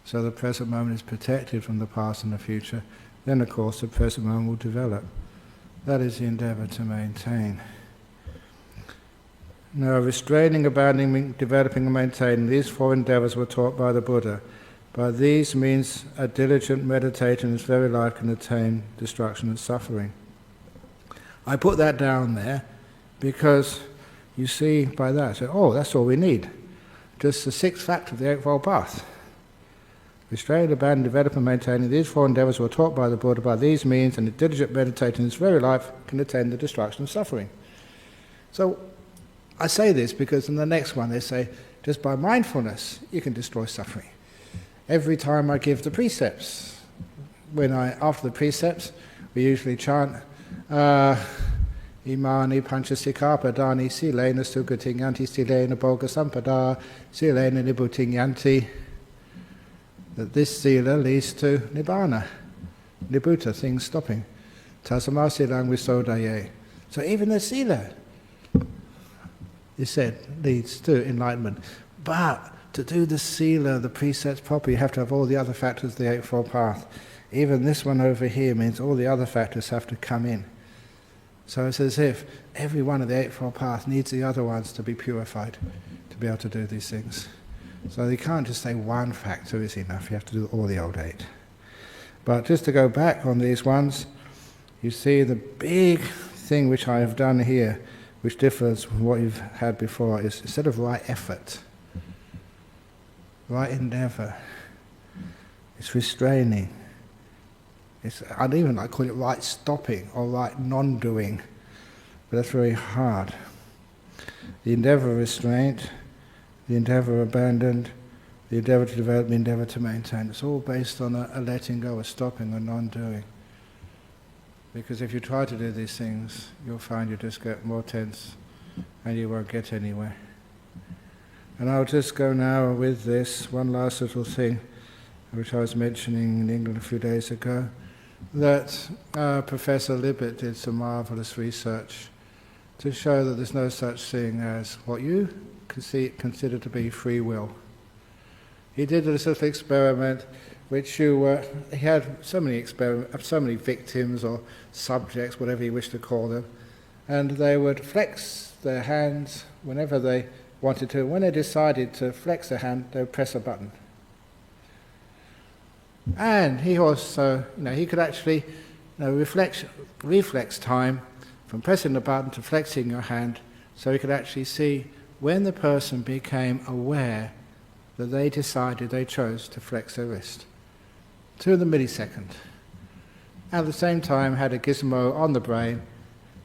so the present moment is protected from the past and the future, then of course the present moment will develop. That is the endeavor to maintain. Now, restraining, abandoning, developing and maintaining, these four endeavors were taught by the Buddha. By these means a diligent meditator in his very life can attain destruction and suffering. I put that down there because you see by that, I say, oh, that's all we need. Just the sixth factor of the Eightfold Path. Restrain, abandon, develop and maintaining, these four endeavors were taught by the Buddha. By these means, and a diligent meditator in his very life can attain the destruction of suffering. So, I say this because in the next one they say, just by mindfulness you can destroy suffering. Every time I give the precepts, after the precepts, we usually chant, Imani panchasikapa dani silena sugatinyanti silena bhoga sampada silena nibbutiyanti. That this sila leads to nibbana, nibbutta, things stopping. Tasama silang visodaye. So even the sila, it said, leads to enlightenment. But to do the sila, the precepts properly, you have to have all the other factors of the Eightfold Path. Even this one over here means all the other factors have to come in. So it's as if every one of the Eightfold Path needs the other ones to be purified, to be able to do these things. So you can't just say one factor is enough, you have to do all the old 8. But just to go back on these ones, you see the big thing which I have done here, which differs from what you've had before, is instead of right effort, right endeavor, it's restraining. I'd even like call it right stopping or right non-doing, but that's very hard. The endeavor of restraint, the endeavor abandoned, the endeavor to develop, the endeavor to maintain. It's all based on a letting go, a stopping, a non-doing. Because if you try to do these things, you'll find you just get more tense and you won't get anywhere. And I'll just go now with this one last little thing, which I was mentioning in England a few days ago, that Professor Libet did some marvelous research to show that there's no such thing as what you consider to be free will. He did this little experiment which he had so many victims or subjects, whatever you wish to call them, and they would flex their hands whenever they wanted to. When they decided to flex their hand, they would press a button. And he also, he could actually reflex time from pressing the button to flexing your hand, so he could actually see when the person became aware that they chose to flex their wrist. to the millisecond. At the same time had a gizmo on the brain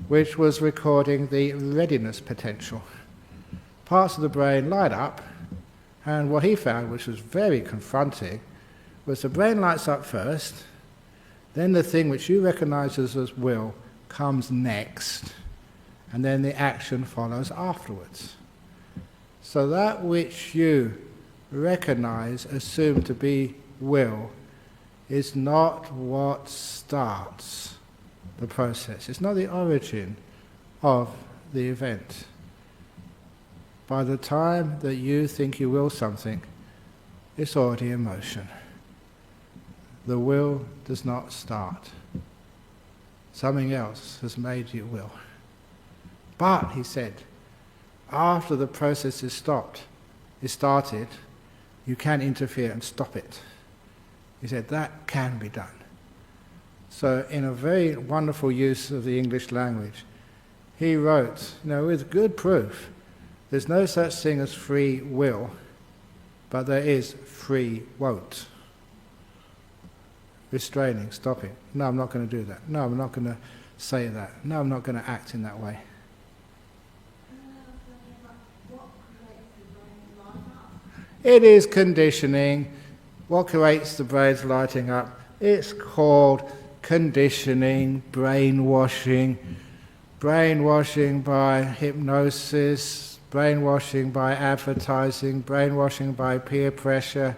which was recording the readiness potential. Parts of the brain light up, and what he found, which was very confronting, was the brain lights up first, then the thing which you recognize as will comes next, and then the action follows afterwards. So that which you recognize, assume to be will, is not what starts the process. It's not the origin of the event. By the time that you think you will something, it's already in motion. The will does not start. Something else has made you will. But, he said, after the process is started, you can interfere and stop it. He said that can be done. So in a very wonderful use of the English language, he wrote, with good proof, there's no such thing as free will, but there is free won't. Restraining, stopping. No, I'm not going to do that. No, I'm not going to say that. No, I'm not going to act in that way. It is conditioning. What creates the brain's lighting up? It's called conditioning, brainwashing. Brainwashing by hypnosis, brainwashing by advertising, brainwashing by peer pressure.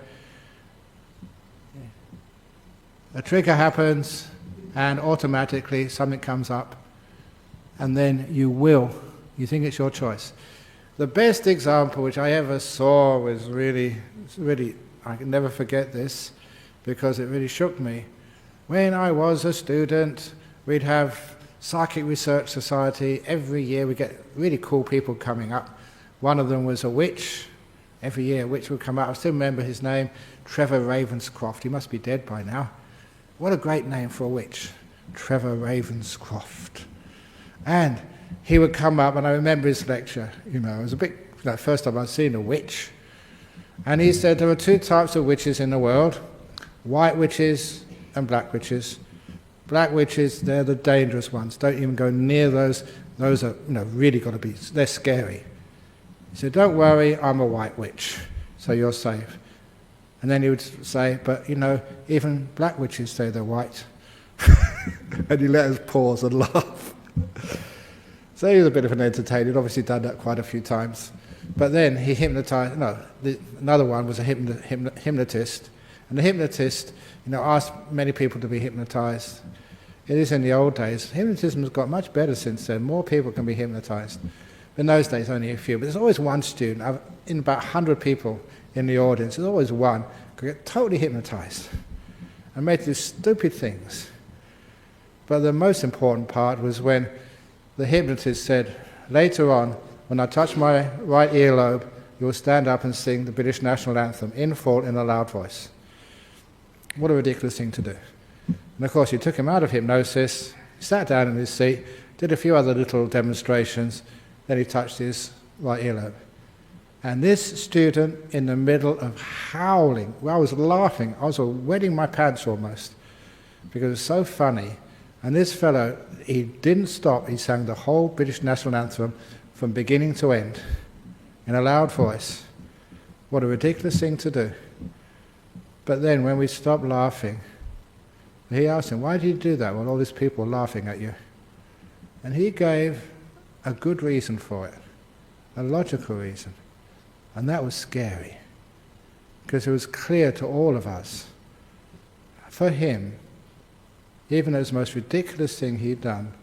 A trigger happens and automatically something comes up, and then you think it's your choice. The best example which I ever saw was really, I can never forget this because it really shook me. When I was a student, we'd have Psychic Research Society. Every year we get really cool people coming up. One of them was a witch. Every year a witch would come up. I still remember his name, Trevor Ravenscroft. He must be dead by now. What a great name for a witch, Trevor Ravenscroft. And he would come up, and I remember his lecture. It was a bit, first time I'd seen a witch. And he said there are two types of witches in the world, white witches and black witches. Black witches, they're the dangerous ones. Don't even go near those. Those are, really got to be, they're scary. He said, don't worry, I'm a white witch, so you're safe. And then he would say, but, even black witches say they're white. And he let us pause and laugh. So he was a bit of an entertainer. He'd obviously done that quite a few times. But then he hypnotized, another one was a hypnotist. And the hypnotist, asked many people to be hypnotized. It is in the old days. Hypnotism has got much better since then. More people can be hypnotized. In those days, only a few. But there's always one student. In about 100 people in the audience, there's always one could get totally hypnotized and made these stupid things. But the most important part was when the hypnotist said, later on, when I touch my right earlobe, you will stand up and sing the British national anthem in full in a loud voice. What a ridiculous thing to do. And of course, he took him out of hypnosis, he sat down in his seat, did a few other little demonstrations, then he touched his right earlobe. And this student, in the middle of howling, I was laughing, I was wetting my pants almost, because it was so funny. And this fellow, he didn't stop, he sang the whole British national anthem from beginning to end, in a loud voice. What a ridiculous thing to do. But then when we stopped laughing, he asked him, why did you do that when all these people were laughing at you? And he gave a good reason for it, a logical reason. And that was scary, because it was clear to all of us, for him, even though it was the most ridiculous thing he'd done,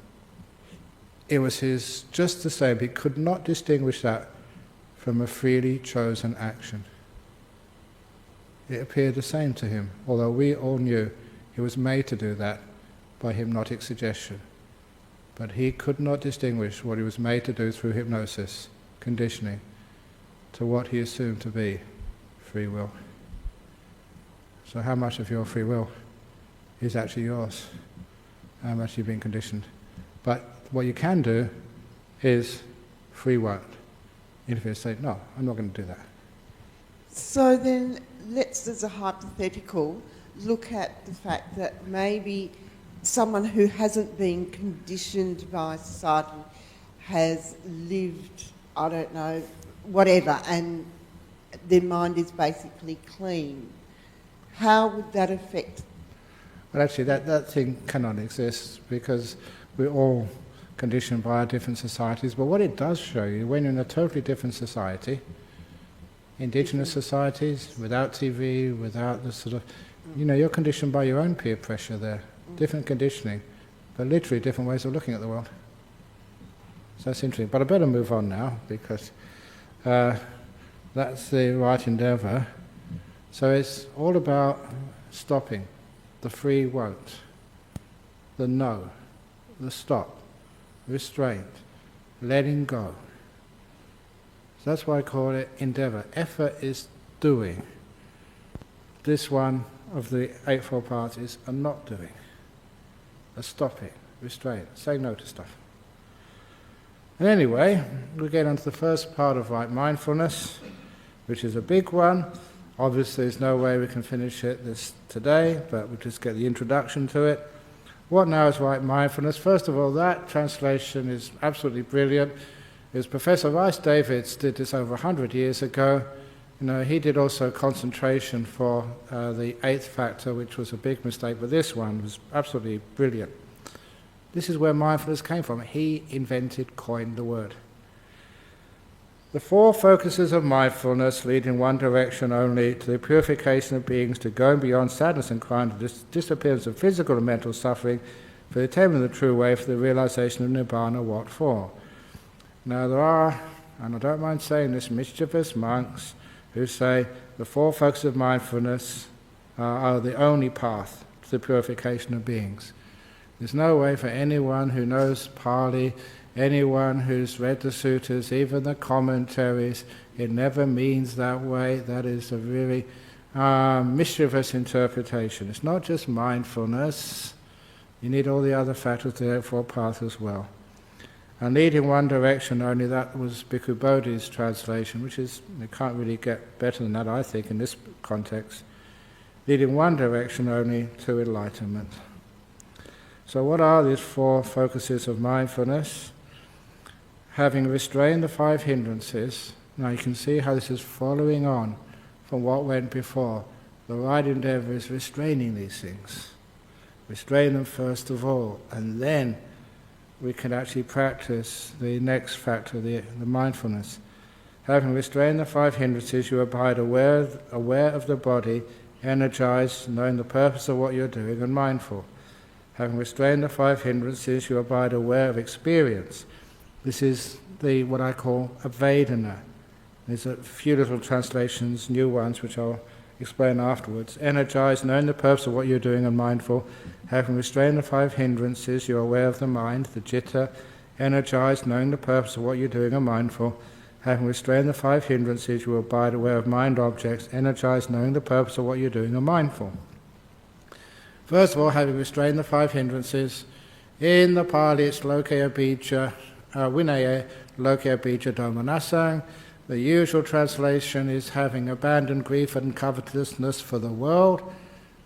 it was his, just the same, he could not distinguish that from a freely chosen action. It appeared the same to him, although we all knew he was made to do that by hypnotic suggestion. But he could not distinguish what he was made to do through hypnosis, conditioning, to what he assumed to be free will. So how much of your free will is actually yours? How much you've been conditioned? But what you can do is free won't. If you say, no, I'm not going to do that. So then, as a hypothetical, look at the fact that maybe someone who hasn't been conditioned by society has lived, I don't know, whatever, and their mind is basically clean. How would that affect? Well, actually, that thing cannot exist because we're all conditioned by our different societies. But what it does show you, when you're in a totally different society, indigenous societies, without TV, without the sort of, you're conditioned by your own peer pressure there. Different conditioning, but literally different ways of looking at the world. So that's interesting. But I better move on now because that's the right endeavour. So it's all about stopping, the free won't, the no, the stop, restraint, letting go. So that's why I call it endeavour. Effort is doing. This one of the Eightfold Paths is a not doing, a stopping, restraint, saying no to stuff. And anyway, we get on to the first part of right mindfulness, which is a big one. Obviously, there's no way we can finish it today, but we'll just get the introduction to it. What now is right mindfulness? First of all, that translation is absolutely brilliant. It was Professor Rice Davids did this over 100 years ago. He did also concentration for the eighth factor, which was a big mistake, but this one was absolutely brilliant. This is where mindfulness came from. He coined the word. The four focuses of mindfulness lead in one direction only, to the purification of beings, to going beyond sadness and crime, to the disappearance of physical and mental suffering, for the attainment of the true way, for the realization of Nibbana. What for? Now there are, and I don't mind saying this, mischievous monks who say the four focuses of mindfulness are the only path to the purification of beings. There's no way for anyone who knows Pali, anyone who's read the sutras, even the commentaries, it never means that way. That is a really mischievous interpretation. It's not just mindfulness, you need all the other factors of the Eightfold Path as well. And lead in one direction only, that was Bhikkhu Bodhi's translation, which is, you can't really get better than that, I think, in this context. Lead in one direction only to enlightenment. So what are these four focuses of mindfulness? Having restrained the five hindrances, now you can see how this is following on from what went before. The right endeavour is restraining these things. Restrain them first of all, and then we can actually practice the next factor, the mindfulness. Having restrained the five hindrances, you abide aware of the body, energized, knowing the purpose of what you're doing, and mindful. Having restrained the five hindrances, you abide aware of experience. This is what I call a Vedana. There's a few little translations, new ones, which I'll explain afterwards. Energized, knowing the purpose of what you're doing, and mindful. Having restrained the five hindrances, you're aware of the mind, the citta. Energized, knowing the purpose of what you're doing, and mindful. Having restrained the five hindrances, you abide aware of mind objects. Energized, knowing the purpose of what you're doing, and mindful. First of all, having restrained the five hindrances, in the Pali it's Lokaya Bija, Vinaya Lokaya Bija Domanasang. The usual translation is having abandoned grief and covetousness for the world,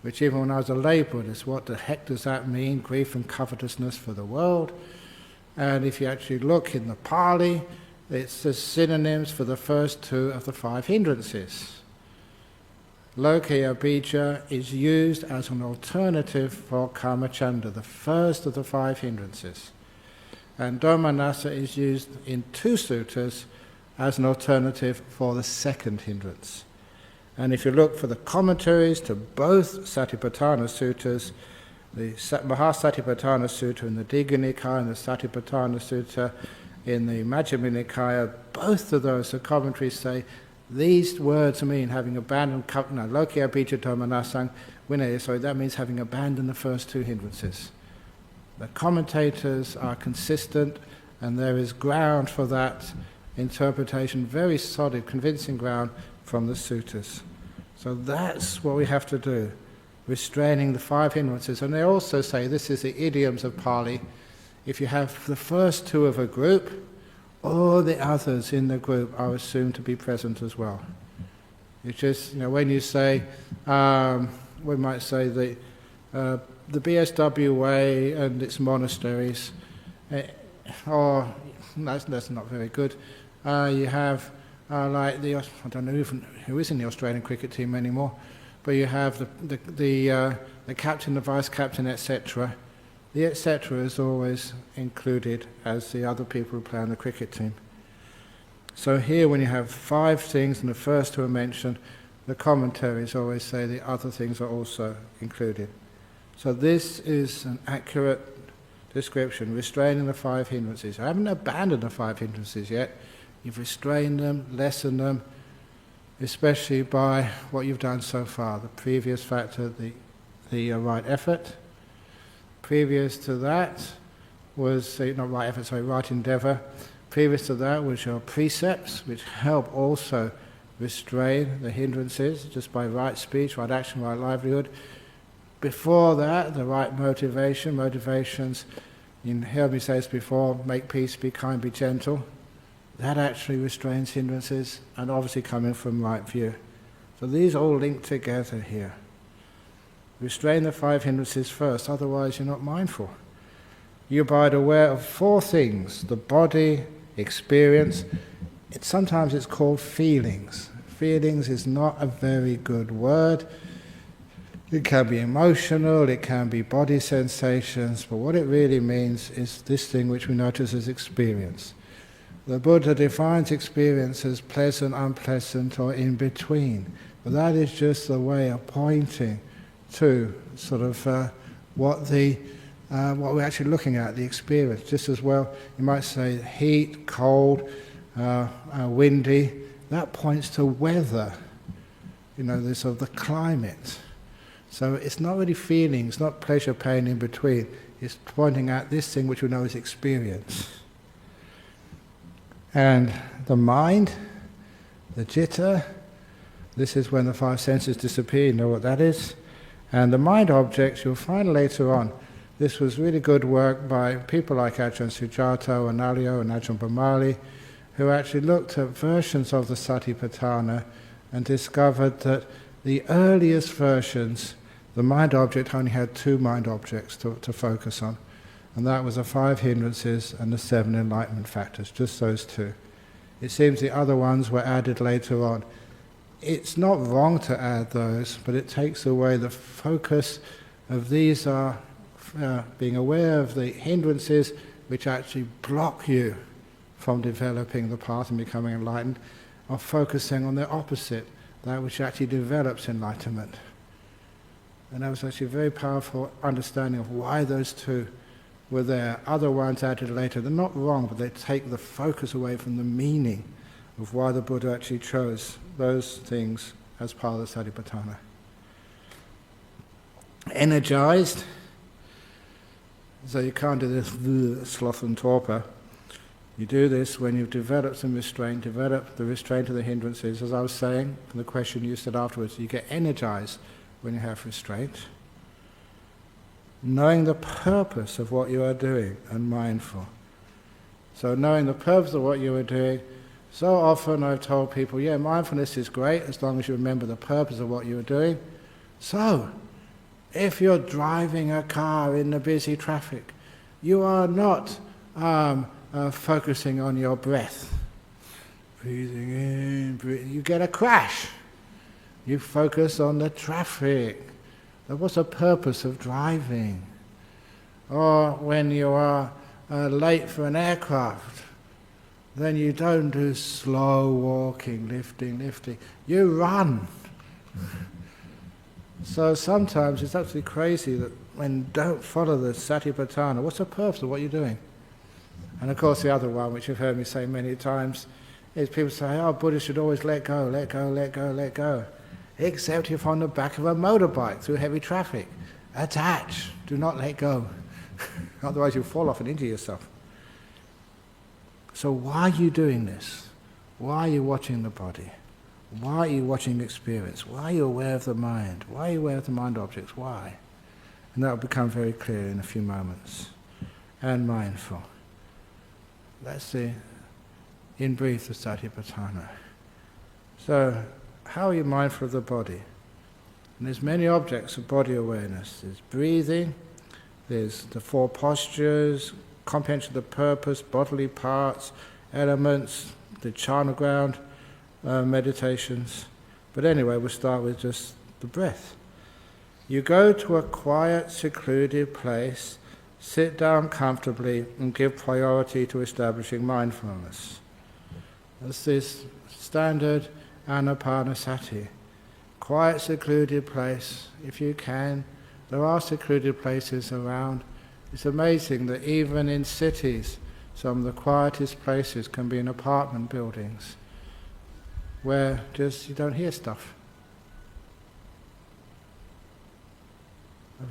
which even when I was a lay Buddhist, what the heck does that mean, grief and covetousness for the world? And if you actually look in the Pali, it's the synonyms for the first two of the five hindrances. Lokaya Bija is used as an alternative for Kamachanda, the first of the five hindrances. And Domanassa is used in two sutras as an alternative for the second hindrance. And if you look for the commentaries to both Satipatthana sutras, the Mahasatipatthana Sutta in the Digha Nikaya and the Satipatthana Sutta in the Majjhima Nikaya, both of those, the commentaries say, these words mean having abandoned, Lokaya Bija Domanasang, Vinaya, so that means having abandoned the first two hindrances. The commentators are consistent, and there is ground for that interpretation, very solid, convincing ground from the sutras. So that's what we have to do, restraining the five hindrances. And they also say, this is the idioms of Pali, if you have the first two of a group, all the others in the group are assumed to be present as well. It's just, when you say, we might say the BSW way and its monasteries, or that's not very good. You have like I don't know even who is in the Australian cricket team anymore, but you have the captain, the vice captain, etc. The etc. is always included as the other people who play on the cricket team. So here, when you have 5 things and the first 2 are mentioned, the commentaries always say the other things are also included. So this is an accurate description, restraining the 5 hindrances. I haven't abandoned the 5 hindrances yet. You've restrained them, lessened them, especially by what you've done so far. The previous factor, the right effort. Previous to that was, not right effort, sorry, right endeavour. Previous to that was your precepts, which help also restrain the hindrances, just by right speech, right action, right livelihood. Before that, the right motivations, you heard me say this before, make peace, be kind, be gentle. That actually restrains hindrances, and obviously coming from right view. So these all link together here. Restrain the 5 hindrances first, otherwise you're not mindful. You abide aware of 4 things: the body, experience. Sometimes it's called feelings. Feelings is not a very good word. It can be emotional, it can be body sensations, but what it really means is this thing which we notice as experience. The Buddha defines experience as pleasant, unpleasant, or in between. But that is just a way of pointing to sort of what we're actually looking at, the experience. Just as well, you might say heat, cold, windy. That points to weather, this of the climate. So it's not really feelings, not pleasure, pain in between. It's pointing at this thing which we know is experience. And the mind, the citta, this is when the 5 senses disappear, you know what that is. And the mind objects, you'll find later on, this was really good work by people like Ajahn Sujato, Analio, and Ajahn Brahmali, who actually looked at versions of the Satipatthana and discovered that the earliest versions, the mind object only had 2 mind objects to focus on. And that was the 5 hindrances and the 7 enlightenment factors, just those 2. It seems the other ones were added later on. It's not wrong to add those, but it takes away the focus of these are being aware of the hindrances which actually block you from developing the path and becoming enlightened, or focusing on the opposite, that which actually develops enlightenment. And that was actually a very powerful understanding of why those 2 were there. Other ones added later, they're not wrong, but they take the focus away from the meaning of why the Buddha actually chose those things as part of the Satipatthana. Energized, so you can't do this sloth and torpor. You do this when you've developed some restraint, developed the restraint of the hindrances. As I was saying, from the question you said afterwards, you get energized when you have restraint. Knowing the purpose of what you are doing and mindful. So knowing the purpose of what you are doing, so often I've told people, yeah, mindfulness is great as long as you remember the purpose of what you are doing. So, if you're driving a car in the busy traffic, you are not focusing on your breath. Breathing in, breathing, you get a crash. You focus on the traffic. What's the purpose of driving? Or when you are late for an aircraft, then you don't do slow walking, lifting. You run. So sometimes it's absolutely crazy that when don't follow the Satipatthana, what's the purpose of what you're doing? And of course the other one, which you've heard me say many times, is people say, oh, Buddhists should always let go. Except if on the back of a motorbike through heavy traffic. Attach, do not let go. Otherwise you'll fall off and injure yourself. So why are you doing this? Why are you watching the body? Why are you watching experience? Why are you aware of the mind? Why are you aware of the mind objects? Why? And that will become very clear in a few moments. And mindful. That's in brief, the Satipatthana. So, how are you mindful of the body? And there's many objects of body awareness. There's breathing, there's the 4 postures, comprehension of the purpose, bodily parts, elements, the charnel ground, meditations. But anyway, we'll start with just the breath. You go to a quiet, secluded place, sit down comfortably and give priority to establishing mindfulness. That's this standard anapanasati. Quiet, secluded place, if you can. There are secluded places around. It's amazing that even in cities, some of the quietest places can be in apartment buildings where just you don't hear stuff.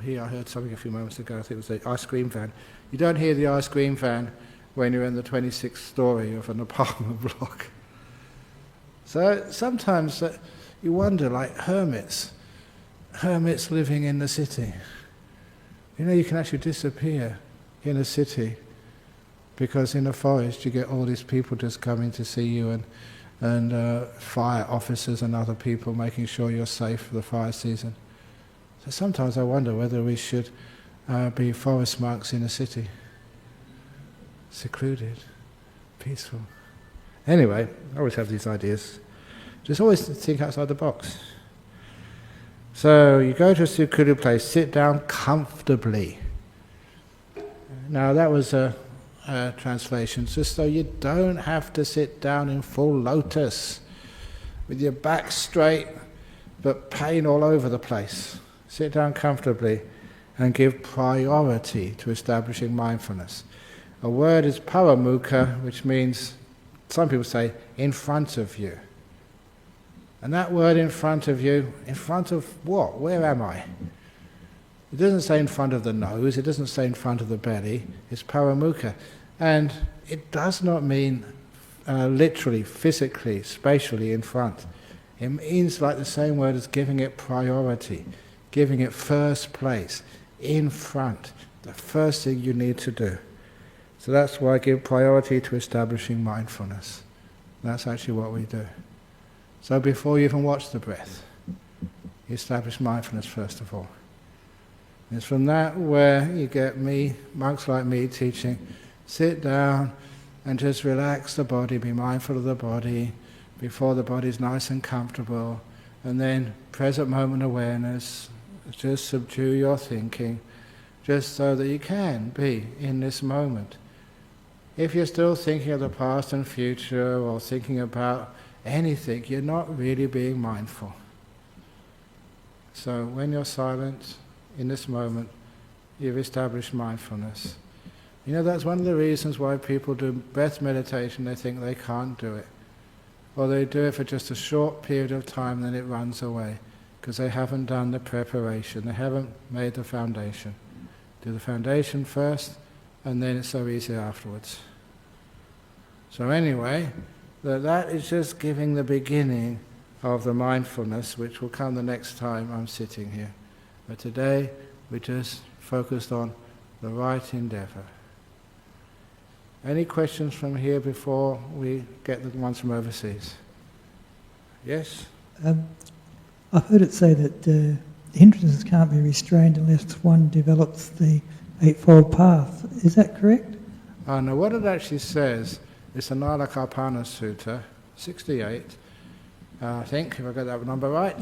Here I heard something a few moments ago, I think it was the ice cream van. You don't hear the ice cream van when you're in the 26th story of an apartment block. So sometimes you wonder, like hermits living in the city. You know, you can actually disappear in a city because in a forest you get all these people just coming to see you and fire officers and other people making sure you're safe for the fire season. So sometimes I wonder whether we should be forest monks in a city. Secluded, peaceful. Anyway, I always have these ideas. Just always think outside the box. So you go to a secluded place, sit down comfortably. Now that was a translation, just so you don't have to sit down in full lotus with your back straight but pain all over the place. Sit down comfortably and give priority to establishing mindfulness. A word is paramukha, which means, some people say, in front of you. And that word in front of you, in front of what? Where am I? It doesn't say in front of the nose, it doesn't say in front of the belly, it's paramukha. And it does not mean literally, physically, spatially in front. It means like the same word as giving it priority, giving it first place, in front, the first thing you need to do. So that's why I give priority to establishing mindfulness. That's actually what we do. So before you even watch the breath, you establish mindfulness first of all. It's from that where you get me, monks like me, teaching, sit down and just relax the body, be mindful of the body, before the body's nice and comfortable, and then present moment awareness, just subdue your thinking, just so that you can be in this moment. If you're still thinking of the past and future, or thinking about anything, you're not really being mindful. So when you're silent, in this moment, you've established mindfulness. You know, that's one of the reasons why people do breath meditation, they think they can't do it. Or they do it for just a short period of time, then it runs away, because they haven't done the preparation, they haven't made the foundation. Do the foundation first, and then it's so easy afterwards. So anyway, that is just giving the beginning of the mindfulness, which will come the next time I'm sitting here. But today, we just focused on the right endeavour. Any questions from here before we get the ones from overseas? Yes? I've heard it say that hindrances can't be restrained unless one develops the Eightfold Path. Is that correct? No, what it actually says is the Nalakapana Sutta, 68, I think, if I got that number right,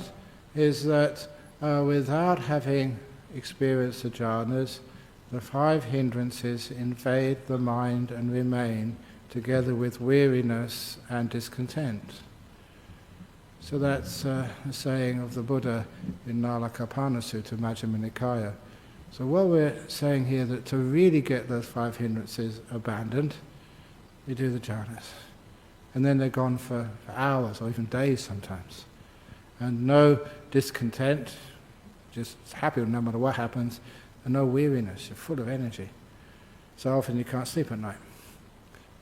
is that without having experienced the jhanas, the 5 hindrances invade the mind and remain, together with weariness and discontent. So that's a saying of the Buddha in Nalakapana Sutta, Majjhima Nikaya. So what we're saying here, that to really get those 5 hindrances abandoned, you do the jhanas. And then they're gone for hours or even days sometimes. And no discontent, just happy no matter what happens, and no weariness, you're full of energy. So often you can't sleep at night,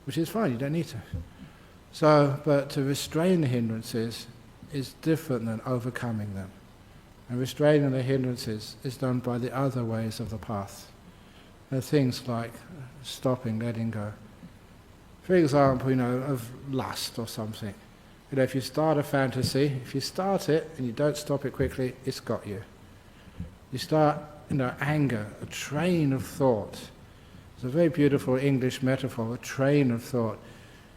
which is fine, you don't need to. So, but to restrain the hindrances is different than overcoming them. And restraining the hindrances is done by the other ways of the path. There are things like stopping, letting go. For example, of lust or something. You know, if you start a fantasy, if you start it and you don't stop it quickly, it's got you. You start, anger, a train of thought. It's a very beautiful English metaphor, a train of thought.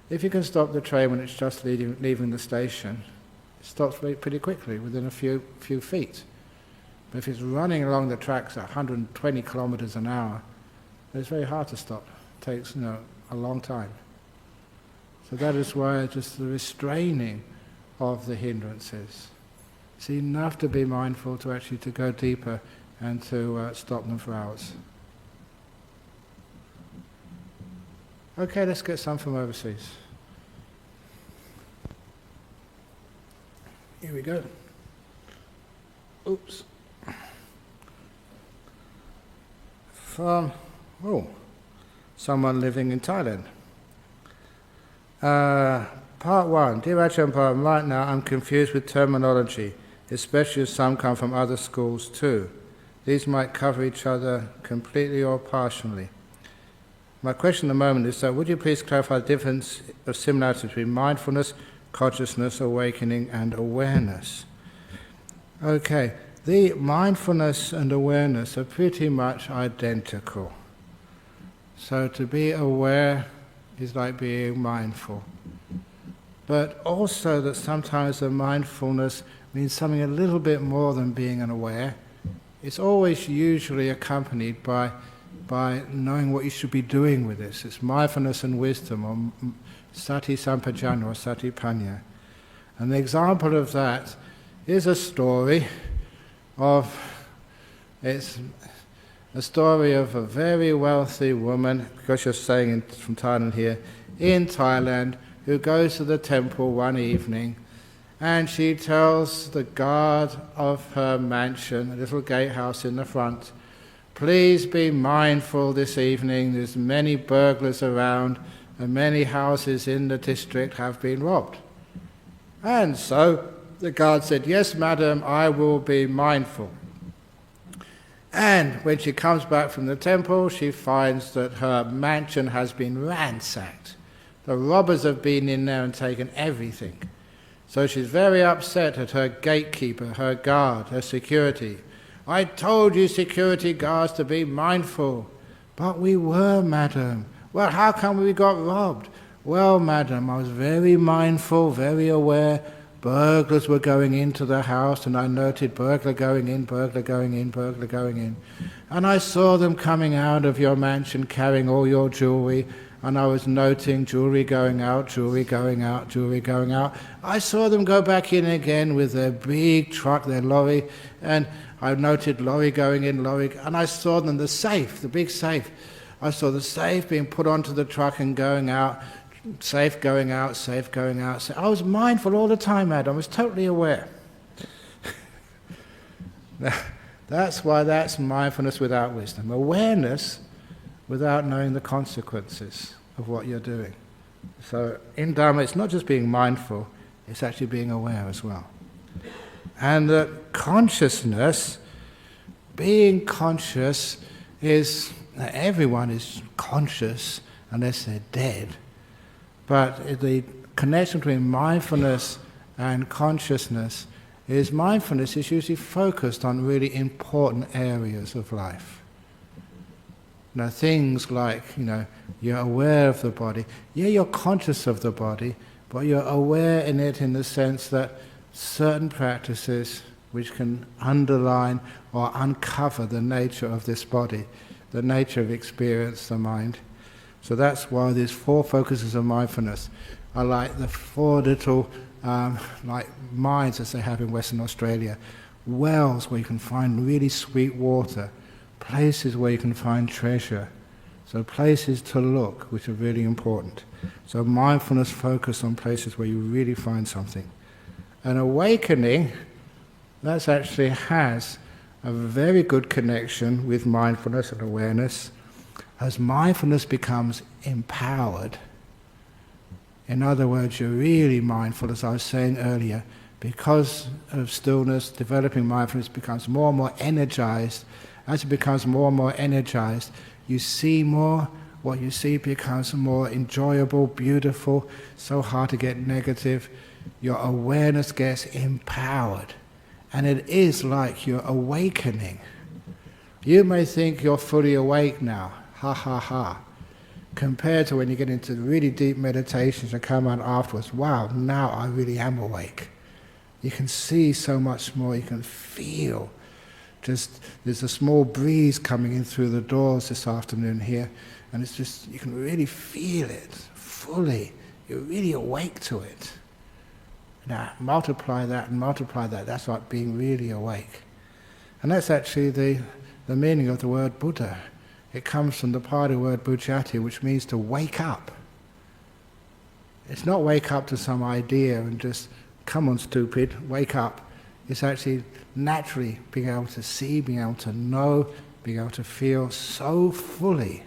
If you can stop the train when it's just leaving the station, it stops pretty quickly, within a few feet. But if it's running along the tracks at 120 kilometers an hour, it's very hard to stop. It takes, a long time. So that is why just the restraining of the hindrances. It's enough to be mindful to actually to go deeper and to stop them for hours. Okay, let's get some from overseas. Here we go. Oops. From, someone living in Thailand. Part 1. Dear Ajahn Brahm, right now I'm confused with terminology, especially as some come from other schools too. These might cover each other completely or partially. My question at the moment is, would you please clarify the difference of similarity between mindfulness, consciousness, awakening, and awareness? Okay, the mindfulness and awareness are pretty much identical. So to be aware is like being mindful. But also that sometimes the mindfulness means something a little bit more than being aware. It's always usually accompanied by knowing what you should be doing with this. It's mindfulness and wisdom, or sati sampajana, or sati panya. And the example of that is a story of, it's a story of a very wealthy woman, because you're staying from Thailand here, in Thailand, who goes to the temple one evening, and she tells the guard of her mansion, a little gatehouse in the front, please be mindful this evening, there's many burglars around, and many houses in the district have been robbed. And so the guard said, yes, madam, I will be mindful. And when she comes back from the temple, she finds that her mansion has been ransacked. The robbers have been in there and taken everything. So she's very upset at her gatekeeper, her guard, her security. I told you, security guards, to be mindful. But we were, madam. Well, how come we got robbed? Well, madam, I was very mindful, very aware. Burglars were going into the house, and I noted burglar going in, burglar going in, burglar going in. And I saw them coming out of your mansion carrying all your jewelry, and I was noting jewelry going out, jewelry going out, jewelry going out. I saw them go back in again with their big truck, their lorry, and I noted lorry going in, lorry, and I saw them, the safe, the big safe. I saw the safe being put onto the truck and going out, safe going out, safe going out. I was mindful all the time, madam. I was totally aware. That's why that's mindfulness without wisdom. Awareness without knowing the consequences of what you're doing. So in Dharma, it's not just being mindful, it's actually being aware as well. And that consciousness, being conscious is, everyone is conscious unless they're dead. But the connection between mindfulness and consciousness is mindfulness is usually focused on really important areas of life. Things like, you're aware of the body. Yeah, you're conscious of the body, but you're aware in it in the sense that certain practices which can underline or uncover the nature of this body, the nature of experience, the mind. So that's why these 4 focuses of mindfulness are like the 4 little like mines as they have in Western Australia, wells where you can find really sweet water, places where you can find treasure. So places to look, which are really important. So mindfulness focus on places where you really find something. And awakening, that actually has a very good connection with mindfulness and awareness. As mindfulness becomes empowered, in other words, you're really mindful, as I was saying earlier, because of stillness, developing mindfulness becomes more and more energized. As it becomes more and more energized, you see more, what you see becomes more enjoyable, beautiful, so hard to get negative. your awareness gets empowered. And it is like you're awakening. You may think you're fully awake now, ha ha ha, compared to when you get into really deep meditations and come out afterwards, wow, now I really am awake. You can see so much more, you can feel. Just, there's a small breeze coming in through the doors this afternoon here, and it's just, you can really feel it fully. You're really awake to it. Now, multiply that and multiply that, that's like being really awake. And that's actually the meaning of the word Buddha. It comes from the Pali word bujjati, which means to wake up. It's not wake up to some idea and just, come on stupid, wake up. It's actually naturally being able to see, being able to know, being able to feel so fully.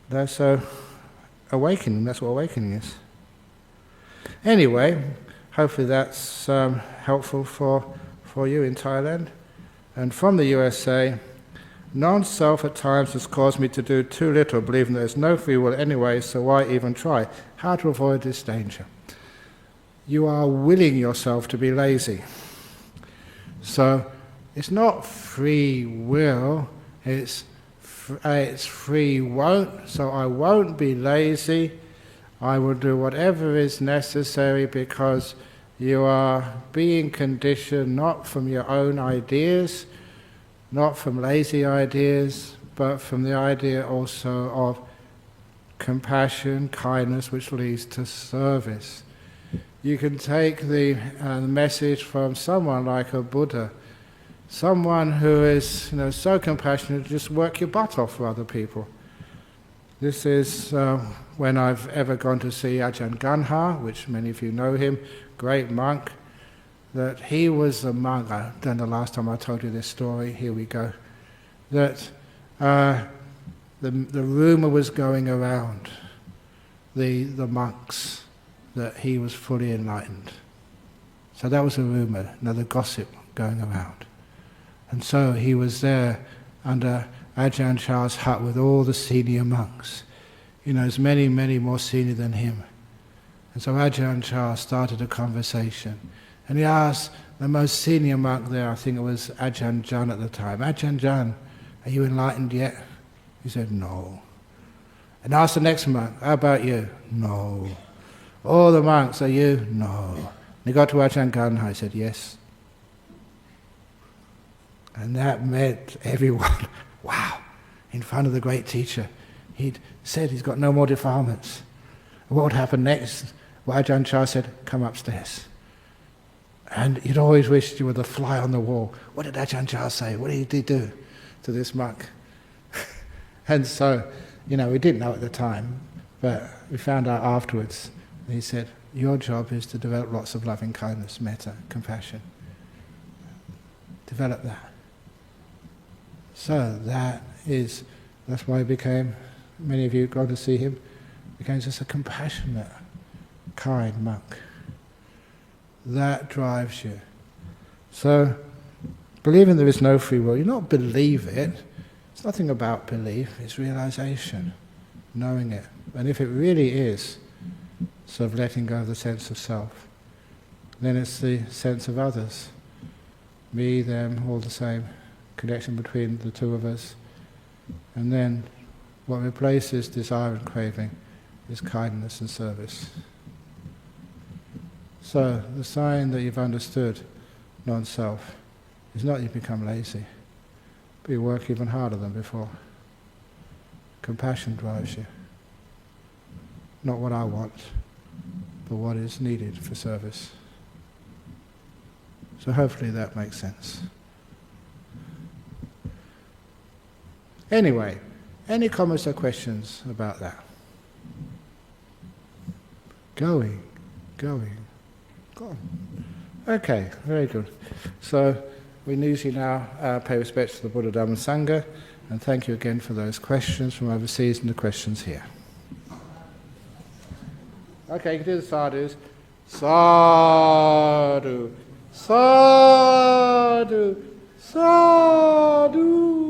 That's awakening, that's what awakening is. Anyway, hopefully that's helpful for you in Thailand. And from the USA, non-self at times has caused me to do too little, believing there's no free will anyway, so why even try? How to avoid this danger? You are willing yourself to be lazy. So it's not free will, it's free won't, so I won't be lazy. I will do whatever is necessary because you are being conditioned not from your own ideas, not from lazy ideas, but from the idea also of compassion, kindness, which leads to service. You can take the message from someone like a Buddha, someone who is so compassionate, just work your butt off for other people. This is when I've ever gone to see Ajahn Ganha, which many of you know him, great monk, that he was a monk. I don't know the last time I told you this story, here we go. That the rumour was going around, the monks, that he was fully enlightened. So that was a rumour, another gossip going around. And so he was there under Ajahn Chah's hut with all the senior monks. There's many, many more senior than him. And so Ajahn Chah started a conversation. And he asked the most senior monk there, I think it was Ajahn Jun at the time, Ajahn Jun, are you enlightened yet? He said, no. And asked the next monk, how about you? No. All the monks, are you? No. And he got to Ajahn Ganha, he said, yes. And that meant everyone, wow, in front of the great teacher. He'd said he's got no more defilements. What would happen next? Well, Ajahn Chah said, come upstairs. And you'd always wished you were the fly on the wall. What did Ajahn Chah say? What did he do to this monk? And so, we didn't know at the time, but we found out afterwards. He said, your job is to develop lots of loving kindness, metta, compassion. Develop that. So that's why he became, many of you go to see him, became just a compassionate, kind monk. That drives you. So, believing there is no free will, you not believe it, it's nothing about belief, it's realization, knowing it. And if it really is, sort of letting go of the sense of self, then it's the sense of others. Me, them, all the same, connection between the two of us. And then what replaces desire and craving is kindness and service. So the sign that you've understood non-self is not you become lazy, but you work even harder than before. Compassion drives you. Not what I want, but what is needed for service. So hopefully that makes sense. Anyway, any comments or questions about that? Going. Go on. Okay, very good. So we usually now pay respect to the Buddha, Dhamma and Sangha, and thank you again for those questions from overseas and the questions here. Okay, you can do the sadhus. Sadhu, sadhu, sadhu.